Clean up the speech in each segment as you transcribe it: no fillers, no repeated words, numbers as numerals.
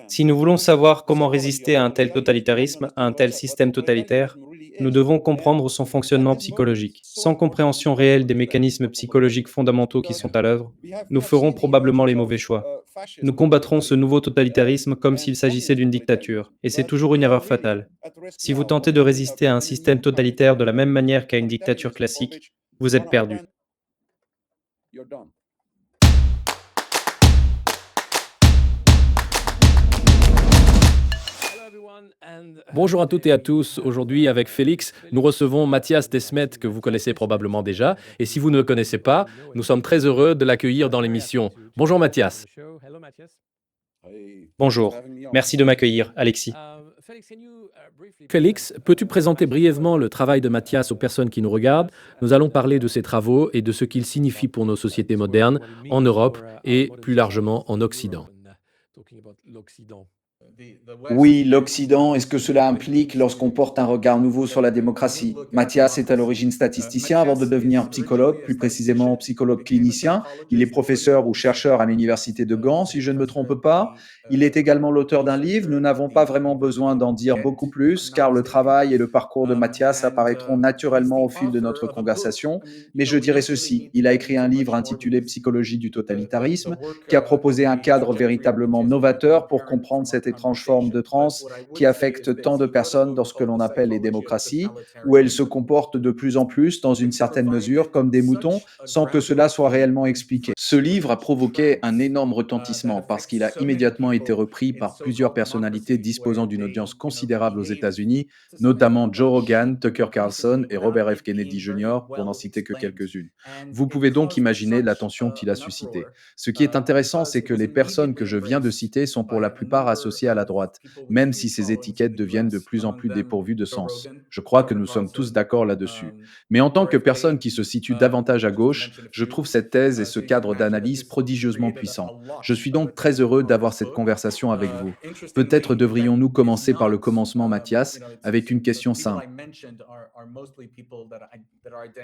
Si nous voulons savoir comment résister à un tel totalitarisme, à un tel système totalitaire, nous devons comprendre son fonctionnement psychologique. Sans compréhension réelle des mécanismes psychologiques fondamentaux qui sont à l'œuvre, nous ferons probablement les mauvais choix. Nous combattrons ce nouveau totalitarisme comme s'il s'agissait d'une dictature, et c'est toujours une erreur fatale. Si vous tentez de résister à un système totalitaire de la même manière qu'à une dictature classique, vous êtes perdu. Bonjour à toutes et à tous. Aujourd'hui, avec Félix, nous recevons Mathias Desmet, que vous connaissez probablement déjà. Et si vous ne le connaissez pas, nous sommes très heureux de l'accueillir dans l'émission. Bonjour Mathias. Bonjour, merci de m'accueillir, Alexis. Félix, peux-tu présenter brièvement le travail de Mathias aux personnes qui nous regardent? Nous allons parler de ses travaux et de ce qu'il signifie pour nos sociétés modernes, en Europe et plus largement en Occident. Oui, l'Occident, est-ce que cela implique lorsqu'on porte un regard nouveau sur la démocratie? Mathias est à l'origine statisticien avant de devenir psychologue, plus précisément psychologue clinicien. Il est professeur ou chercheur à l'université de Gand, si je ne me trompe pas. Il est également l'auteur d'un livre. Nous n'avons pas vraiment besoin d'en dire beaucoup plus, car le travail et le parcours de Mathias apparaîtront naturellement au fil de notre conversation. Mais je dirais ceci, il a écrit un livre intitulé Psychologie du totalitarisme, qui a proposé un cadre véritablement novateur pour comprendre cette étrange forme de transe qui affecte tant de personnes dans ce que l'on appelle les démocraties, où elles se comportent de plus en plus, dans une certaine mesure, comme des moutons, sans que cela soit réellement expliqué. Ce livre a provoqué un énorme retentissement parce qu'il a immédiatement été repris par plusieurs personnalités disposant d'une audience considérable aux États-Unis, notamment Joe Rogan, Tucker Carlson et Robert F. Kennedy Jr., pour n'en citer que quelques-unes. Vous pouvez donc imaginer l'attention qu'il a suscité. Ce qui est intéressant, c'est que les personnes que je viens de citer sont pour la plupart associées à la droite, même si ces étiquettes deviennent de plus en plus dépourvues de sens. Je crois que nous sommes tous d'accord là-dessus. Mais en tant que personne qui se situe davantage à gauche, je trouve cette thèse et ce cadre d'analyse prodigieusement puissants. Je suis donc très heureux d'avoir cette conversation avec vous. Peut-être devrions-nous commencer par le commencement, Mathias, avec une question simple.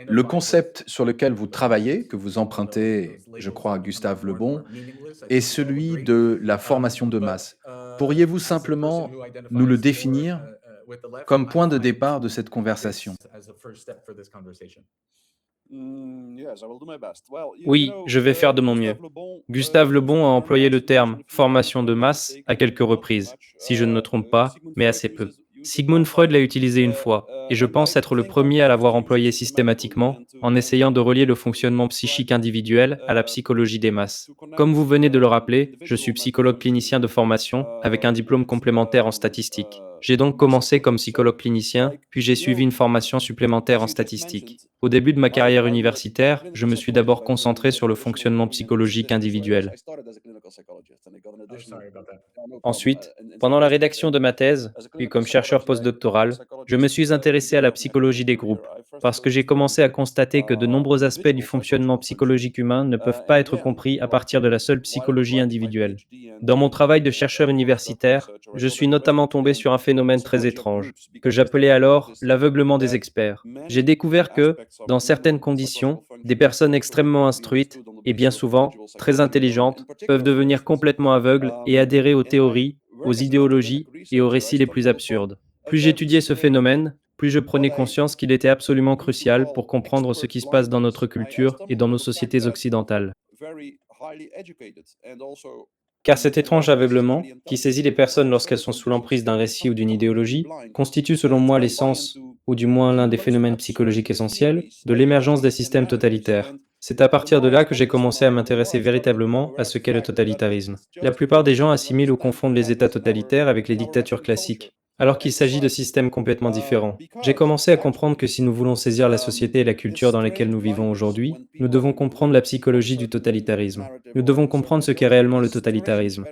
Le concept sur lequel vous travaillez, que vous empruntez, je crois, à Gustave Le Bon, est celui de la formation de masse. Pourriez-vous simplement nous le définir comme point de départ de cette conversation? Oui, je vais faire de mon mieux. Gustave Le Bon a employé le terme formation de masse à quelques reprises, si je ne me trompe pas, mais assez peu. Sigmund Freud l'a utilisé une fois, et je pense être le premier à l'avoir employé systématiquement, en essayant de relier le fonctionnement psychique individuel à la psychologie des masses. Comme vous venez de le rappeler, je suis psychologue clinicien de formation, avec un diplôme complémentaire en statistique. J'ai donc commencé comme psychologue clinicien, puis j'ai suivi une formation supplémentaire en statistique. Au début de ma carrière universitaire, je me suis d'abord concentré sur le fonctionnement psychologique individuel. Ensuite, pendant la rédaction de ma thèse, puis comme chercheur postdoctoral, je me suis intéressé à la psychologie des groupes, parce que j'ai commencé à constater que de nombreux aspects du fonctionnement psychologique humain ne peuvent pas être compris à partir de la seule psychologie individuelle. Dans mon travail de chercheur universitaire, je suis notamment tombé sur un phénomène très étrange, que j'appelais alors l'aveuglement des experts. J'ai découvert que, dans certaines conditions, des personnes extrêmement instruites, et bien souvent très intelligentes, peuvent devenir complètement aveugles et adhérer aux théories, aux idéologies et aux récits les plus absurdes. Plus j'étudiais ce phénomène, plus je prenais conscience qu'il était absolument crucial pour comprendre ce qui se passe dans notre culture et dans nos sociétés occidentales. Car cet étrange aveuglement, qui saisit les personnes lorsqu'elles sont sous l'emprise d'un récit ou d'une idéologie, constitue selon moi l'essence, ou du moins l'un des phénomènes psychologiques essentiels, de l'émergence des systèmes totalitaires. C'est à partir de là que j'ai commencé à m'intéresser véritablement à ce qu'est le totalitarisme. La plupart des gens assimilent ou confondent les États totalitaires avec les dictatures classiques, alors qu'il s'agit de systèmes complètement différents. J'ai commencé à comprendre que si nous voulons saisir la société et la culture dans lesquelles nous vivons aujourd'hui, nous devons comprendre la psychologie du totalitarisme. Nous devons comprendre ce qu'est réellement le totalitarisme.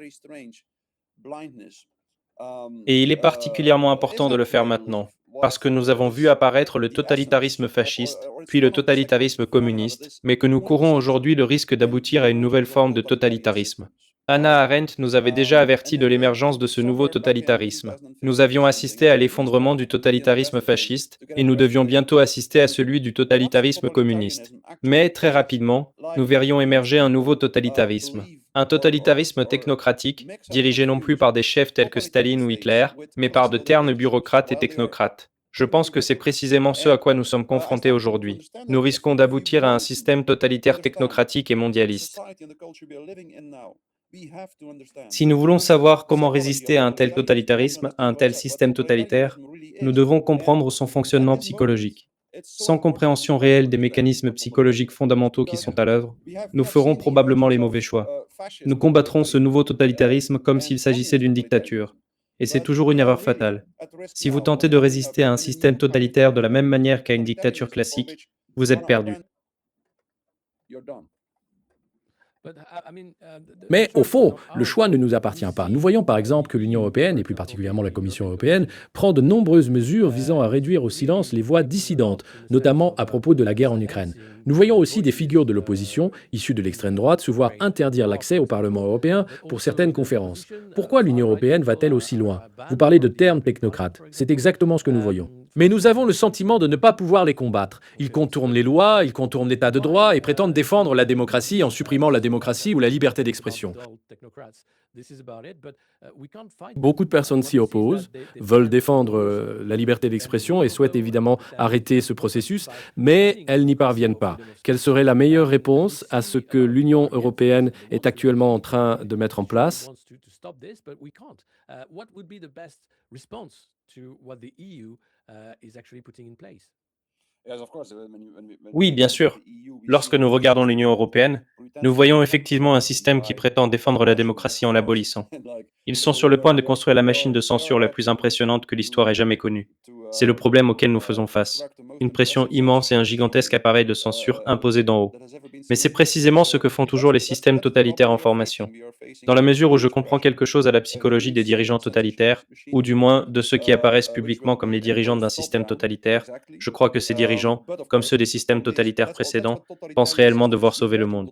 Et il est particulièrement important de le faire maintenant, parce que nous avons vu apparaître le totalitarisme fasciste, puis le totalitarisme communiste, mais que nous courons aujourd'hui le risque d'aboutir à une nouvelle forme de totalitarisme. Hannah Arendt nous avait déjà averti de l'émergence de ce nouveau totalitarisme. Nous avions assisté à l'effondrement du totalitarisme fasciste, et nous devions bientôt assister à celui du totalitarisme communiste. Mais, très rapidement, nous verrions émerger un nouveau totalitarisme. Un totalitarisme technocratique, dirigé non plus par des chefs tels que Staline ou Hitler, mais par de ternes bureaucrates et technocrates. Je pense que c'est précisément ce à quoi nous sommes confrontés aujourd'hui. Nous risquons d'aboutir à un système totalitaire technocratique et mondialiste. Si nous voulons savoir comment résister à un tel totalitarisme, à un tel système totalitaire, nous devons comprendre son fonctionnement psychologique. Sans compréhension réelle des mécanismes psychologiques fondamentaux qui sont à l'œuvre, nous ferons probablement les mauvais choix. Nous combattrons ce nouveau totalitarisme comme s'il s'agissait d'une dictature. Et c'est toujours une erreur fatale. Si vous tentez de résister à un système totalitaire de la même manière qu'à une dictature classique, vous êtes perdu. Mais au fond, le choix ne nous appartient pas. Nous voyons par exemple que l'Union européenne, et plus particulièrement la Commission européenne, prend de nombreuses mesures visant à réduire au silence les voix dissidentes, notamment à propos de la guerre en Ukraine. Nous voyons aussi des figures de l'opposition, issues de l'extrême droite, se voir interdire l'accès au Parlement européen pour certaines conférences. Pourquoi l'Union européenne va-t-elle aussi loin? Vous parlez de termes technocrates. C'est exactement ce que nous voyons. Mais nous avons le sentiment de ne pas pouvoir les combattre. Ils contournent les lois, ils contournent l'état de droit et prétendent défendre la démocratie en supprimant la démocratie ou la liberté d'expression. Beaucoup de personnes s'y opposent, veulent défendre la liberté d'expression et souhaitent évidemment arrêter ce processus, mais elles n'y parviennent pas. Quelle serait la meilleure réponse à ce que l'Union européenne est actuellement en train de mettre en place? Oui, bien sûr. Lorsque nous regardons l'Union européenne, nous voyons effectivement un système qui prétend défendre la démocratie en l'abolissant. Ils sont sur le point de construire la machine de censure la plus impressionnante que l'histoire ait jamais connue. C'est le problème auquel nous faisons face. Une pression immense et un gigantesque appareil de censure imposé d'en haut. Mais c'est précisément ce que font toujours les systèmes totalitaires en formation. Dans la mesure où je comprends quelque chose à la psychologie des dirigeants totalitaires, ou du moins de ceux qui apparaissent publiquement comme les dirigeants d'un système totalitaire, je crois que ces dirigeants, comme ceux des systèmes totalitaires précédents, pensent réellement devoir sauver le monde.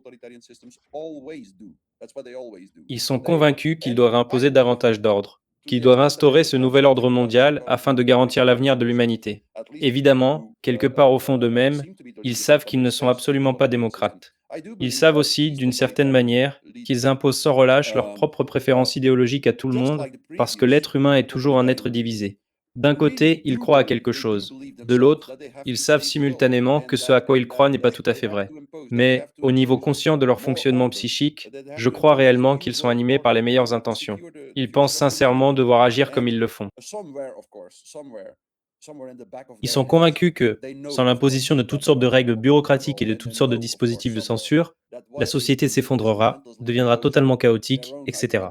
Ils sont convaincus qu'ils doivent imposer davantage d'ordre, qu'ils doivent instaurer ce nouvel ordre mondial afin de garantir l'avenir de l'humanité. Évidemment, quelque part au fond d'eux-mêmes, ils savent qu'ils ne sont absolument pas démocrates. Ils savent aussi, d'une certaine manière, qu'ils imposent sans relâche leurs propres préférences idéologiques à tout le monde, parce que l'être humain est toujours un être divisé. D'un côté, ils croient à quelque chose. De l'autre, ils savent simultanément que ce à quoi ils croient n'est pas tout à fait vrai. Mais, au niveau conscient de leur fonctionnement psychique, je crois réellement qu'ils sont animés par les meilleures intentions. Ils pensent sincèrement devoir agir comme ils le font. Ils sont convaincus que, sans l'imposition de toutes sortes de règles bureaucratiques et de toutes sortes de dispositifs de censure, la société s'effondrera, deviendra totalement chaotique, etc.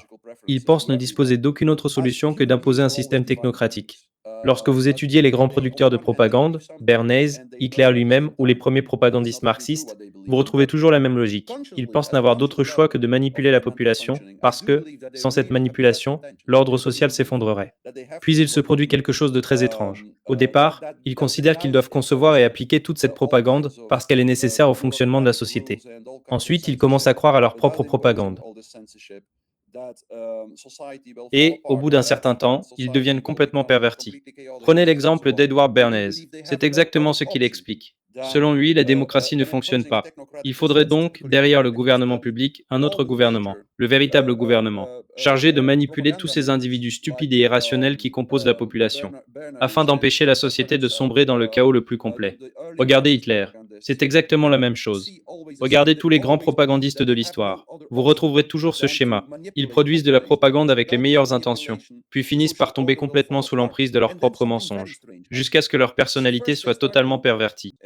Ils pensent ne disposer d'aucune autre solution que d'imposer un système technocratique. Lorsque vous étudiez les grands producteurs de propagande, Bernays, Hitler lui-même ou les premiers propagandistes marxistes, vous retrouvez toujours la même logique. Ils pensent n'avoir d'autre choix que de manipuler la population parce que, sans cette manipulation, l'ordre social s'effondrerait. Puis il se produit quelque chose de très étrange. Au départ, ils considèrent qu'ils doivent concevoir et appliquer toute cette propagande parce qu'elle est nécessaire au fonctionnement de la société. Ensuite, ils commencent à croire à leur propre propagande. Et, au bout d'un certain temps, ils deviennent complètement pervertis. Prenez l'exemple d'Edward Bernays. C'est exactement ce qu'il explique. Selon lui, la démocratie ne fonctionne pas. Il faudrait donc, derrière le gouvernement public, un autre gouvernement, le véritable gouvernement, chargé de manipuler tous ces individus stupides et irrationnels qui composent la population, afin d'empêcher la société de sombrer dans le chaos le plus complet. Regardez Hitler. C'est exactement la même chose. Regardez tous les grands propagandistes de l'histoire. Vous retrouverez toujours ce schéma. Ils produisent de la propagande avec les meilleures intentions, puis finissent par tomber complètement sous l'emprise de leurs propres mensonges, jusqu'à ce que leur personnalité soit totalement pervertie.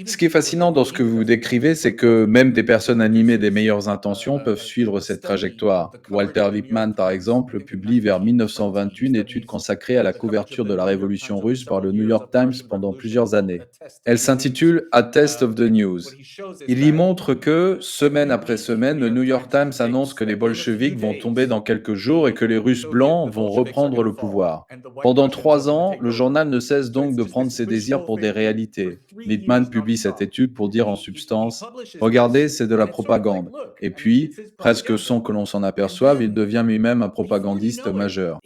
Ce qui est fascinant dans ce que vous décrivez, c'est que même des personnes animées des meilleures intentions peuvent suivre cette trajectoire. Walter Lippmann, par exemple, publie vers 1920 une étude consacrée à la couverture de la révolution russe par le New York Times pendant plusieurs années. Elle s'intitule A Test of the News. Il y montre que, semaine après semaine, le New York Times annonce que les bolcheviks vont tomber dans quelques jours et que les Russes blancs vont reprendre le pouvoir. Pendant 3 ans, le journal ne cesse donc de prendre ses désirs pour des réalités. Lippmann publie cette étude pour dire en substance, regardez, c'est de la propagande. Et puis, presque sans que l'on s'en aperçoive, il devient lui-même un propagandiste majeur.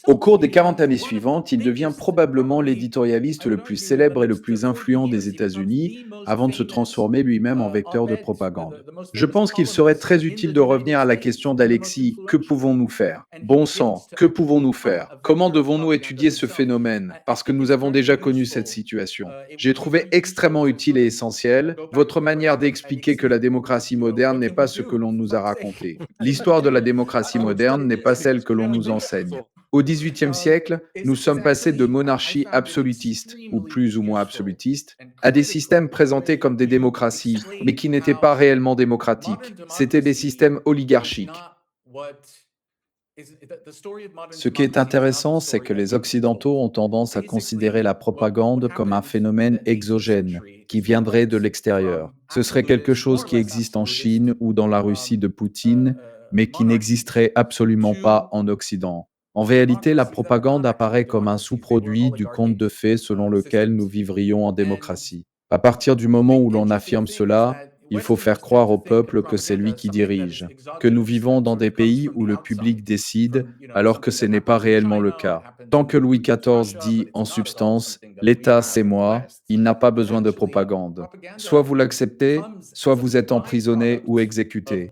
Au cours des 40 années suivantes, il devient probablement l'éditorialiste le plus célèbre et le plus influent des États-Unis avant de se transformer lui-même en vecteur de propagande. Je pense qu'il serait très utile de revenir à la question d'Alexis, que pouvons-nous faire? Bon sang, que pouvons-nous faire? Comment devons-nous étudier ce phénomène? Parce que nous avons déjà connu cette situation. J'ai trouvé extrêmement utile et essentiel votre manière d'expliquer que la démocratie moderne n'est pas ce que l'on nous a raconté. L'histoire de la démocratie moderne n'est pas celle que l'on nous enseigne. Au XVIIIe siècle, nous sommes passés de monarchies absolutistes, ou plus ou moins absolutistes, à des systèmes présentés comme des démocraties, mais qui n'étaient pas réellement démocratiques. C'étaient des systèmes oligarchiques. Ce qui est intéressant, c'est que les Occidentaux ont tendance à considérer la propagande comme un phénomène exogène, qui viendrait de l'extérieur. Ce serait quelque chose qui existe en Chine ou dans la Russie de Poutine, mais qui n'existerait absolument pas en Occident. En réalité, la propagande apparaît comme un sous-produit du conte de fées selon lequel nous vivrions en démocratie. À partir du moment où l'on affirme cela, il faut faire croire au peuple que c'est lui qui dirige, que nous vivons dans des pays où le public décide, alors que ce n'est pas réellement le cas. Tant que Louis XIV dit, en substance, «L'État, c'est moi», il n'a pas besoin de propagande. Soit vous l'acceptez, soit vous êtes emprisonné ou exécuté.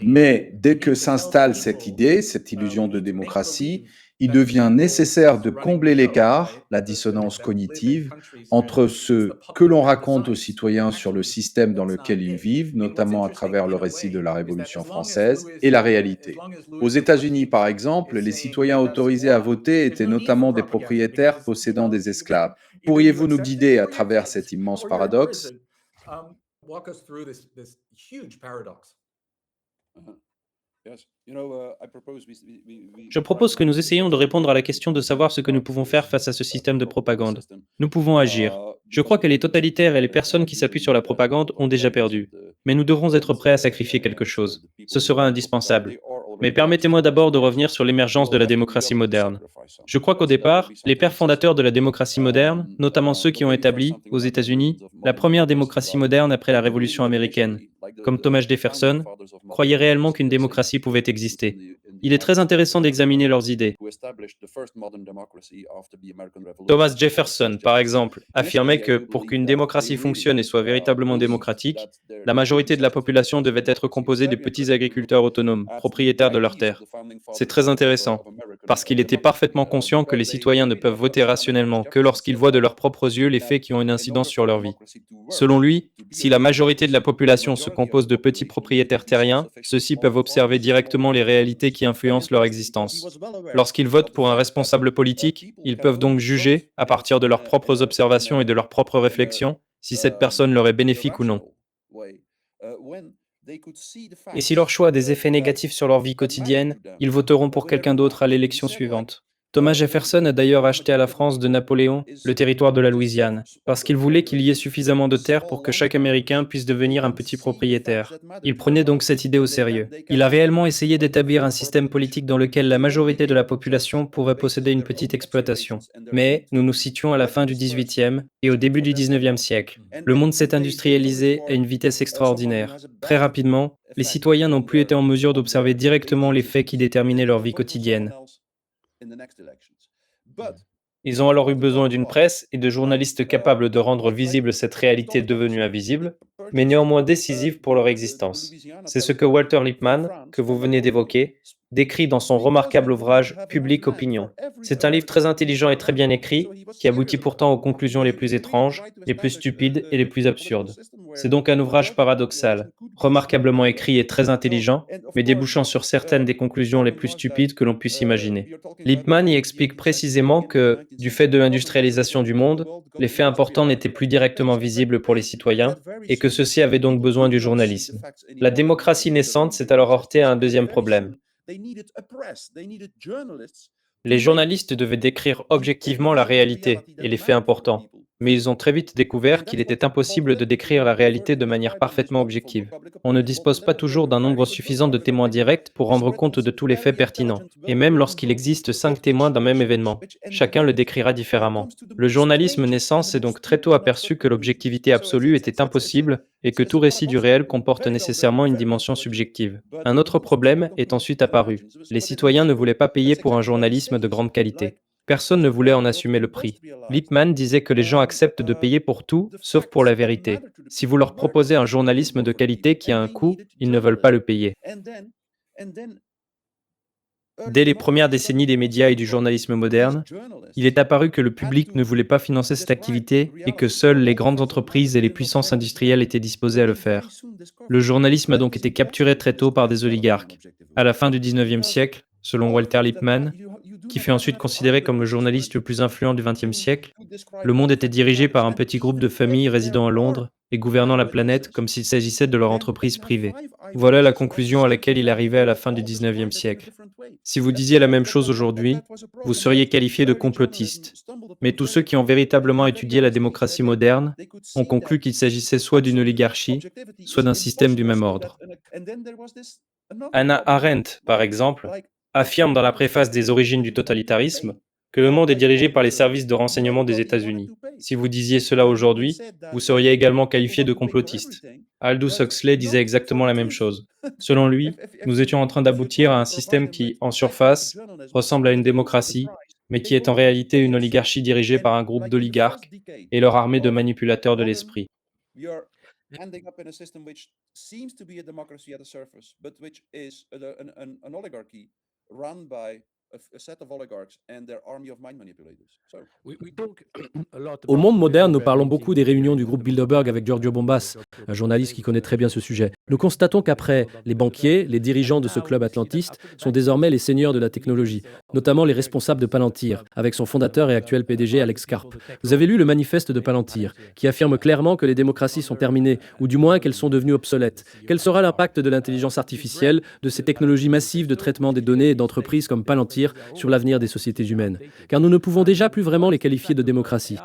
Mais dès que s'installe cette idée, cette illusion de démocratie, il devient nécessaire de combler l'écart, la dissonance cognitive, entre ce que l'on raconte aux citoyens sur le système dans lequel ils vivent, notamment à travers le récit de la Révolution française, et la réalité. Aux États-Unis, par exemple, les citoyens autorisés à voter étaient notamment des propriétaires possédant des esclaves. Pourriez-vous nous guider à travers cet immense paradoxe? Je propose que nous essayions de répondre à la question de savoir ce que nous pouvons faire face à ce système de propagande. Nous pouvons agir. Je crois que les totalitaires et les personnes qui s'appuient sur la propagande ont déjà perdu. Mais nous devrons être prêts à sacrifier quelque chose. Ce sera indispensable. Mais permettez-moi d'abord de revenir sur l'émergence de la démocratie moderne. Je crois qu'au départ, les pères fondateurs de la démocratie moderne, notamment ceux qui ont établi, aux États-Unis, la première démocratie moderne après la Révolution américaine, comme Thomas Jefferson, croyaient réellement qu'une démocratie pouvait exister. Il est très intéressant d'examiner leurs idées. Thomas Jefferson, par exemple, affirmait que pour qu'une démocratie fonctionne et soit véritablement démocratique, la majorité de la population devait être composée de petits agriculteurs autonomes, propriétaires de leurs terres. C'est très intéressant, parce qu'il était parfaitement conscient que les citoyens ne peuvent voter rationnellement que lorsqu'ils voient de leurs propres yeux les faits qui ont une incidence sur leur vie. Selon lui, si la majorité de la population se compose de petits propriétaires terriens, ceux-ci peuvent observer directement les réalités qui influencent leur existence. Lorsqu'ils votent pour un responsable politique, ils peuvent donc juger, à partir de leurs propres observations et de leurs propres réflexions, si cette personne leur est bénéfique ou non. Et si leur choix a des effets négatifs sur leur vie quotidienne, ils voteront pour quelqu'un d'autre à l'élection suivante. Thomas Jefferson a d'ailleurs acheté à la France de Napoléon le territoire de la Louisiane, parce qu'il voulait qu'il y ait suffisamment de terre pour que chaque Américain puisse devenir un petit propriétaire. Il prenait donc cette idée au sérieux. Il a réellement essayé d'établir un système politique dans lequel la majorité de la population pourrait posséder une petite exploitation. Mais nous nous situons à la fin du XVIIIe et au début du XIXe siècle. Le monde s'est industrialisé à une vitesse extraordinaire. Très rapidement, les citoyens n'ont plus été en mesure d'observer directement les faits qui déterminaient leur vie quotidienne. Ils ont alors eu besoin d'une presse et de journalistes capables de rendre visible cette réalité devenue invisible, mais néanmoins décisive pour leur existence. C'est ce que Walter Lippmann, que vous venez d'évoquer, décrit dans son remarquable ouvrage Public Opinion. C'est un livre très intelligent et très bien écrit, qui aboutit pourtant aux conclusions les plus étranges, les plus stupides et les plus absurdes. C'est donc un ouvrage paradoxal, remarquablement écrit et très intelligent, mais débouchant sur certaines des conclusions les plus stupides que l'on puisse imaginer. Lippmann y explique précisément que, du fait de l'industrialisation du monde, les faits importants n'étaient plus directement visibles pour les citoyens et que ceux-ci avaient donc besoin du journalisme. La démocratie naissante s'est alors heurtée à un deuxième problème. Les journalistes devaient décrire objectivement la réalité et les faits importants. Mais ils ont très vite découvert qu'il était impossible de décrire la réalité de manière parfaitement objective. On ne dispose pas toujours d'un nombre suffisant de témoins directs pour rendre compte de tous les faits pertinents. Et même lorsqu'il existe 5 témoins d'un même événement, chacun le décrira différemment. Le journalisme naissant s'est donc très tôt aperçu que l'objectivité absolue était impossible et que tout récit du réel comporte nécessairement une dimension subjective. Un autre problème est ensuite apparu. Les citoyens ne voulaient pas payer pour un journalisme de grande qualité. Personne ne voulait en assumer le prix. Lippmann disait que les gens acceptent de payer pour tout, sauf pour la vérité. Si vous leur proposez un journalisme de qualité qui a un coût, ils ne veulent pas le payer. Dès les premières décennies des médias et du journalisme moderne, il est apparu que le public ne voulait pas financer cette activité et que seules les grandes entreprises et les puissances industrielles étaient disposées à le faire. Le journalisme a donc été capturé très tôt par des oligarques. À la fin du 19e siècle, selon Walter Lippmann, qui fut ensuite considéré comme le journaliste le plus influent du XXe siècle, le monde était dirigé par un petit groupe de familles résidant à Londres et gouvernant la planète comme s'il s'agissait de leur entreprise privée. Voilà la conclusion à laquelle il arrivait à la fin du 19e siècle. Si vous disiez la même chose aujourd'hui, vous seriez qualifié de complotiste. Mais tous ceux qui ont véritablement étudié la démocratie moderne ont conclu qu'il s'agissait soit d'une oligarchie, soit d'un système du même ordre. Hannah Arendt, par exemple, affirme dans la préface des Origines du totalitarisme que le monde est dirigé par les services de renseignement des États-Unis. Si vous disiez cela aujourd'hui, vous seriez également qualifié de complotiste. Aldous Huxley disait exactement la même chose. Selon lui, nous étions en train d'aboutir à un système qui, en surface, ressemble à une démocratie, mais qui est en réalité une oligarchie dirigée par un groupe d'oligarques et leur armée de manipulateurs de l'esprit. Au monde moderne, nous parlons beaucoup des réunions du groupe Bilderberg avec Giorgio Bombas, un journaliste qui connaît très bien ce sujet. Nous constatons qu'après, les banquiers, les dirigeants de ce club atlantiste sont désormais les seigneurs de la technologie, notamment les responsables de Palantir, avec son fondateur et actuel PDG Alex Karp. Vous avez lu le manifeste de Palantir, qui affirme clairement que les démocraties sont terminées, ou du moins qu'elles sont devenues obsolètes. Quel sera l'impact de l'intelligence artificielle, de ces technologies massives de traitement des données et d'entreprises comme Palantir sur l'avenir des sociétés humaines? Car nous ne pouvons déjà plus vraiment les qualifier de démocratie.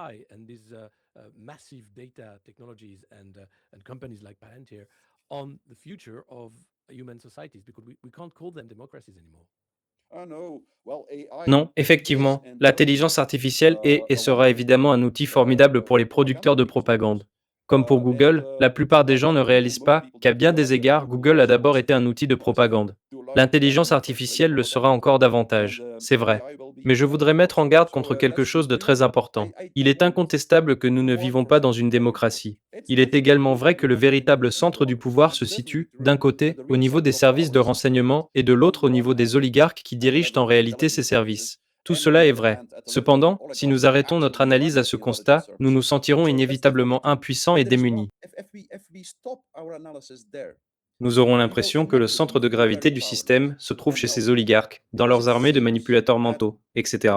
Non, effectivement, l'intelligence artificielle est et sera évidemment un outil formidable pour les producteurs de propagande. Comme pour Google, la plupart des gens ne réalisent pas qu'à bien des égards, Google a d'abord été un outil de propagande. L'intelligence artificielle le sera encore davantage, c'est vrai. Mais je voudrais mettre en garde contre quelque chose de très important. Il est incontestable que nous ne vivons pas dans une démocratie. Il est également vrai que le véritable centre du pouvoir se situe, d'un côté, au niveau des services de renseignement et de l'autre au niveau des oligarques qui dirigent en réalité ces services. Tout cela est vrai. Cependant, si nous arrêtons notre analyse à ce constat, nous nous sentirons inévitablement impuissants et démunis. Nous aurons l'impression que le centre de gravité du système se trouve chez ces oligarques, dans leurs armées de manipulateurs mentaux, etc.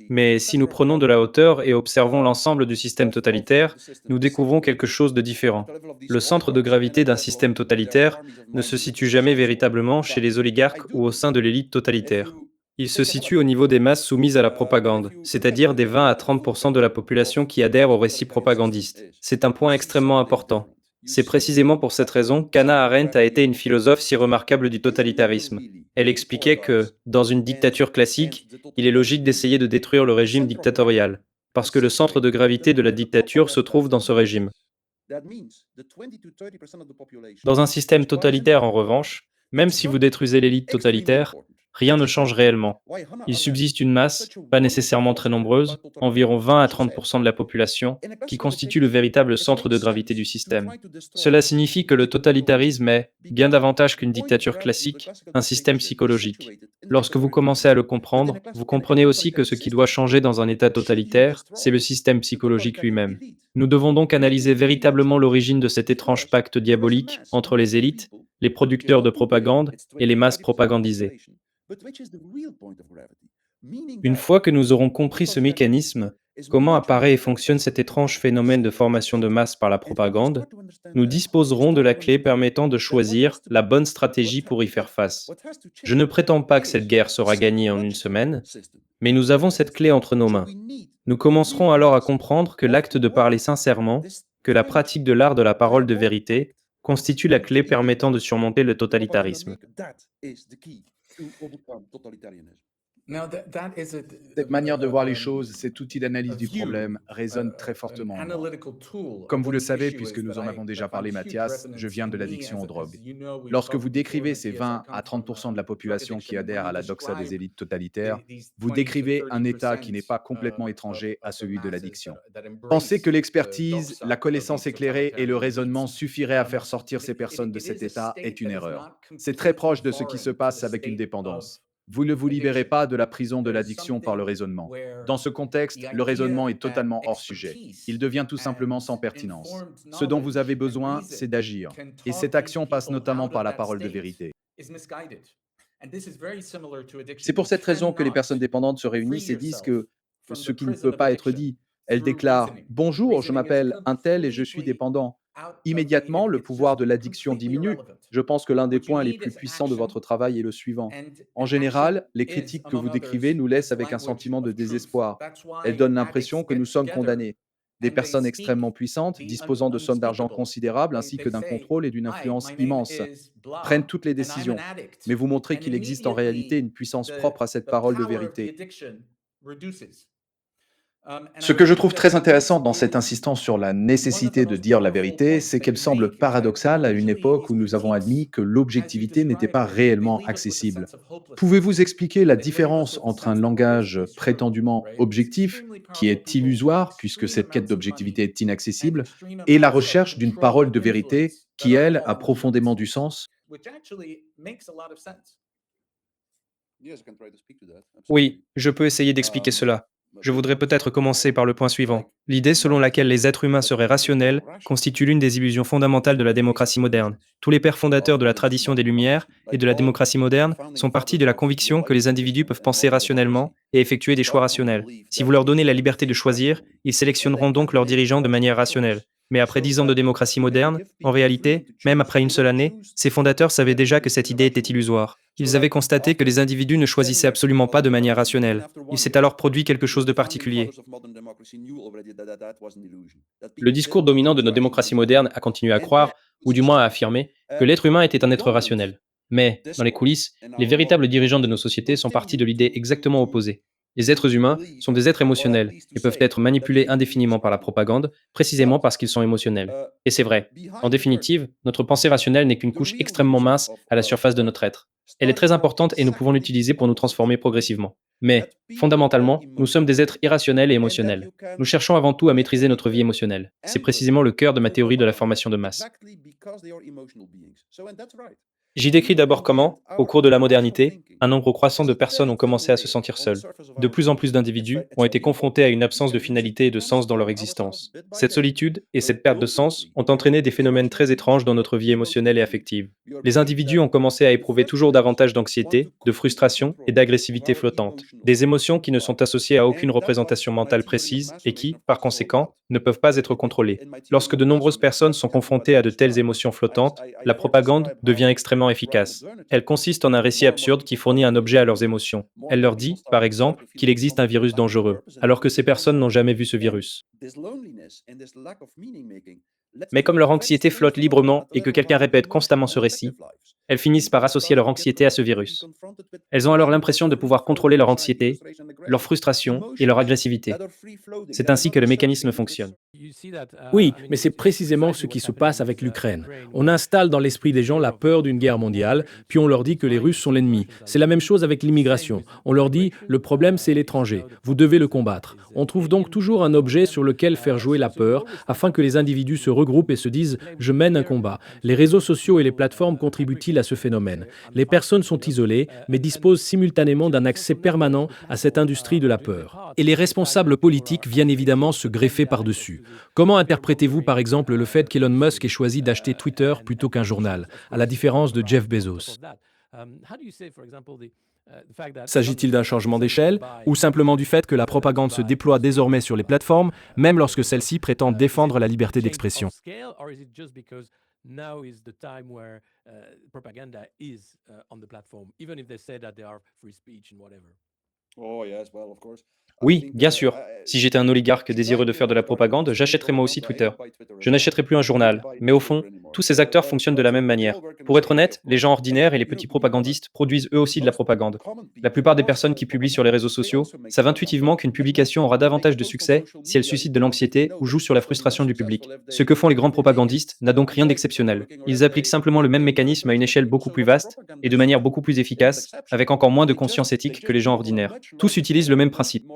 Mais si nous prenons de la hauteur et observons l'ensemble du système totalitaire, nous découvrons quelque chose de différent. Le centre de gravité d'un système totalitaire ne se situe jamais véritablement chez les oligarques ou au sein de l'élite totalitaire. Il se situe au niveau des masses soumises à la propagande, c'est-à-dire des 20 à 30% de la population qui adhère au récit propagandiste. C'est un point extrêmement important. C'est précisément pour cette raison qu'Hannah Arendt a été une philosophe si remarquable du totalitarisme. Elle expliquait que, dans une dictature classique, il est logique d'essayer de détruire le régime dictatorial, parce que le centre de gravité de la dictature se trouve dans ce régime. Dans un système totalitaire, en revanche, même si vous détruisez l'élite totalitaire, rien ne change réellement. Il subsiste une masse, pas nécessairement très nombreuse, environ 20 à 30% de la population, qui constitue le véritable centre de gravité du système. Cela signifie que le totalitarisme est, bien davantage qu'une dictature classique, un système psychologique. Lorsque vous commencez à le comprendre, vous comprenez aussi que ce qui doit changer dans un État totalitaire, c'est le système psychologique lui-même. Nous devons donc analyser véritablement l'origine de cet étrange pacte diabolique entre les élites, les producteurs de propagande et les masses propagandisées. Une fois que nous aurons compris ce mécanisme, comment apparaît et fonctionne cet étrange phénomène de formation de masse par la propagande, nous disposerons de la clé permettant de choisir la bonne stratégie pour y faire face. Je ne prétends pas que cette guerre sera gagnée en une semaine, Mais nous avons cette clé entre nos mains. Nous commencerons alors à comprendre que l'acte de parler sincèrement, que la pratique de l'art de la parole de vérité, constitue la clé permettant de surmonter le totalitarisme. Cette manière de voir les choses, cet outil d'analyse du problème résonne très fortement en moi. Comme vous le savez, puisque nous en avons déjà parlé, Mathias, je viens de l'addiction aux drogues. Lorsque vous décrivez ces 20 à 30% de la population qui adhèrent à la doxa des élites totalitaires, vous décrivez un État qui n'est pas complètement étranger à celui de l'addiction. Penser que l'expertise, la connaissance éclairée et le raisonnement suffiraient à faire sortir ces personnes de cet état est une erreur. C'est très proche de ce qui se passe avec une dépendance. Vous ne vous libérez pas de la prison de l'addiction par le raisonnement. Dans ce contexte, le raisonnement est totalement hors sujet. Il devient tout simplement sans pertinence. Ce dont vous avez besoin, c'est d'agir. Et cette action passe notamment par la parole de vérité. C'est pour cette raison que les personnes dépendantes se réunissent et disent que ce qui ne peut pas être dit. Elles déclarent: Bonjour, je m'appelle un tel et je suis dépendant. Immédiatement, le pouvoir de l'addiction diminue. Je pense que l'un des points les plus puissants de votre travail est le suivant. En général, les critiques que vous décrivez nous laissent avec un sentiment de désespoir. Elles donnent l'impression que nous sommes condamnés. Des personnes extrêmement puissantes, disposant de sommes d'argent considérables ainsi que d'un contrôle et d'une influence immense, prennent toutes les décisions. Mais vous montrez qu'il existe en réalité une puissance propre à cette parole de vérité. Ce que je trouve très intéressant dans cette insistance sur la nécessité de dire la vérité, c'est qu'elle semble paradoxale à une époque où nous avons admis que l'objectivité n'était pas réellement accessible. Pouvez-vous expliquer la différence entre un langage prétendument objectif, qui est illusoire puisque cette quête d'objectivité est inaccessible, et la recherche d'une parole de vérité qui, elle, a profondément du sens? Oui, je peux essayer d'expliquer cela. Je voudrais peut-être commencer par le point suivant. L'idée selon laquelle les êtres humains seraient rationnels constitue l'une des illusions fondamentales de la démocratie moderne. Tous les pères fondateurs de la tradition des Lumières et de la démocratie moderne sont partis de la conviction que les individus peuvent penser rationnellement et effectuer des choix rationnels. Si vous leur donnez la liberté de choisir, ils sélectionneront donc leurs dirigeants de manière rationnelle. Mais après 10 ans de démocratie moderne, en réalité, même après une seule année, ces fondateurs savaient déjà que cette idée était illusoire. Ils avaient constaté que les individus ne choisissaient absolument pas de manière rationnelle. Il s'est alors produit quelque chose de particulier. Le discours dominant de nos démocraties modernes a continué à croire, ou du moins à affirmer, que l'être humain était un être rationnel. Mais, dans les coulisses, les véritables dirigeants de nos sociétés sont partis de l'idée exactement opposée. Les êtres humains sont des êtres émotionnels et peuvent être manipulés indéfiniment par la propagande, précisément parce qu'ils sont émotionnels. Et c'est vrai. En définitive, notre pensée rationnelle n'est qu'une couche extrêmement mince à la surface de notre être. Elle est très importante et nous pouvons l'utiliser pour nous transformer progressivement. Mais, fondamentalement, nous sommes des êtres irrationnels et émotionnels. Nous cherchons avant tout à maîtriser notre vie émotionnelle. C'est précisément le cœur de ma théorie de la formation de masse. J'y décris d'abord comment, au cours de la modernité, un nombre croissant de personnes ont commencé à se sentir seules. De plus en plus d'individus ont été confrontés à une absence de finalité et de sens dans leur existence. Cette solitude et cette perte de sens ont entraîné des phénomènes très étranges dans notre vie émotionnelle et affective. Les individus ont commencé à éprouver toujours davantage d'anxiété, de frustration et d'agressivité flottante, des émotions qui ne sont associées à aucune représentation mentale précise et qui, par conséquent, ne peuvent pas être contrôlées. Lorsque de nombreuses personnes sont confrontées à de telles émotions flottantes, la propagande devient extrêmement efficace. Elle consiste en un récit absurde qui fournit un objet à leurs émotions. Elle leur dit, par exemple, qu'il existe un virus dangereux, alors que ces personnes n'ont jamais vu ce virus. Mais comme leur anxiété flotte librement et que quelqu'un répète constamment ce récit, elles finissent par associer leur anxiété à ce virus. Elles ont alors l'impression de pouvoir contrôler leur anxiété, leur frustration et leur agressivité. C'est ainsi que le mécanisme fonctionne. Oui, mais c'est précisément ce qui se passe avec l'Ukraine. On installe dans l'esprit des gens la peur d'une guerre mondiale, puis on leur dit que les Russes sont l'ennemi. C'est la même chose avec l'immigration. On leur dit, le problème c'est l'étranger, vous devez le combattre. On trouve donc toujours un objet sur lequel faire jouer la peur, afin que les individus se regroupent et se disent, je mène un combat. Les réseaux sociaux et les plateformes contribuent-ils à ce phénomène? Les personnes sont isolées, mais disposent simultanément d'un accès permanent à cette industrie de la peur. Et les responsables politiques viennent évidemment se greffer par-dessus. Comment interprétez-vous par exemple le fait qu'Elon Musk ait choisi d'acheter Twitter plutôt qu'un journal, à la différence de Jeff Bezos? S'agit-il d'un changement d'échelle ou simplement du fait que la propagande se déploie désormais sur les plateformes, même lorsque celles-ci prétendent défendre la liberté d'expression? Oui, bien sûr. Si j'étais un oligarque désireux de faire de la propagande, j'achèterais moi aussi Twitter. Je n'achèterais plus un journal. Mais au fond, tous ces acteurs fonctionnent de la même manière. Pour être honnête, les gens ordinaires et les petits propagandistes produisent eux aussi de la propagande. La plupart des personnes qui publient sur les réseaux sociaux savent intuitivement qu'une publication aura davantage de succès si elle suscite de l'anxiété ou joue sur la frustration du public. Ce que font les grands propagandistes n'a donc rien d'exceptionnel. Ils appliquent simplement le même mécanisme à une échelle beaucoup plus vaste et de manière beaucoup plus efficace, avec encore moins de conscience éthique que les gens ordinaires. Tous utilisent le même principe.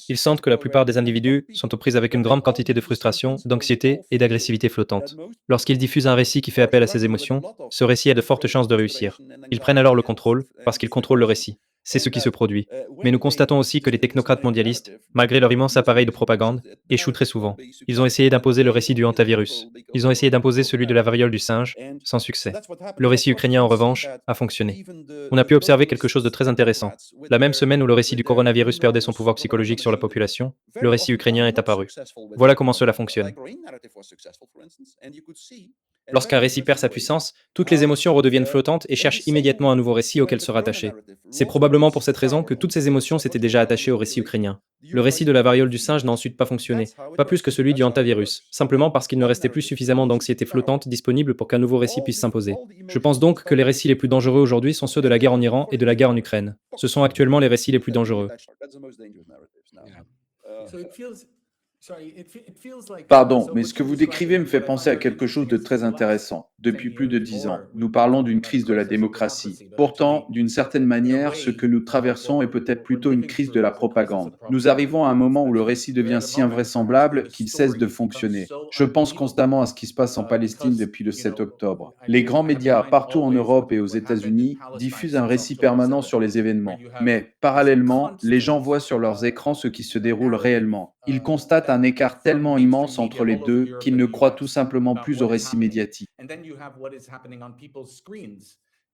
Ils sentent que la plupart des individus sont aux prises avec une grande quantité de frustration, d'anxiété et d'agressivité flottante. Lorsqu'ils diffusent un récit qui fait appel à ces émotions, ce récit a de fortes chances de réussir. Ils prennent alors le contrôle parce qu'ils contrôlent le récit. C'est ce qui se produit. Mais nous constatons aussi que les technocrates mondialistes, malgré leur immense appareil de propagande, échouent très souvent. Ils ont essayé d'imposer le récit du hantavirus. Ils ont essayé d'imposer celui de la variole du singe, sans succès. Le récit ukrainien, en revanche, a fonctionné. On a pu observer quelque chose de très intéressant. La même semaine où le récit du coronavirus perdait son pouvoir psychologique sur la population, le récit ukrainien est apparu. Voilà comment cela fonctionne. Lorsqu'un récit perd sa puissance, toutes les émotions redeviennent flottantes et cherchent immédiatement un nouveau récit auquel se rattacher. C'est probablement pour cette raison que toutes ces émotions s'étaient déjà attachées au récit ukrainien. Le récit de la variole du singe n'a ensuite pas fonctionné, pas plus que celui du hantavirus, simplement parce qu'il ne restait plus suffisamment d'anxiété flottante disponible pour qu'un nouveau récit puisse s'imposer. Je pense donc que les récits les plus dangereux aujourd'hui sont ceux de la guerre en Iran et de la guerre en Ukraine. Ce sont actuellement les récits les plus dangereux. Pardon, mais ce que vous décrivez me fait penser à quelque chose de très intéressant. Depuis plus de 10 ans, nous parlons d'une crise de la démocratie. Pourtant, d'une certaine manière, ce que nous traversons est peut-être plutôt une crise de la propagande. Nous arrivons à un moment où le récit devient si invraisemblable qu'il cesse de fonctionner. Je pense constamment à ce qui se passe en Palestine depuis le 7 octobre. Les grands médias, partout en Europe et aux États-Unis, diffusent un récit permanent sur les événements. Mais, parallèlement, les gens voient sur leurs écrans ce qui se déroule réellement. Ils constatent un écart tellement immense entre les deux qu'ils ne croient tout simplement plus au récit médiatique.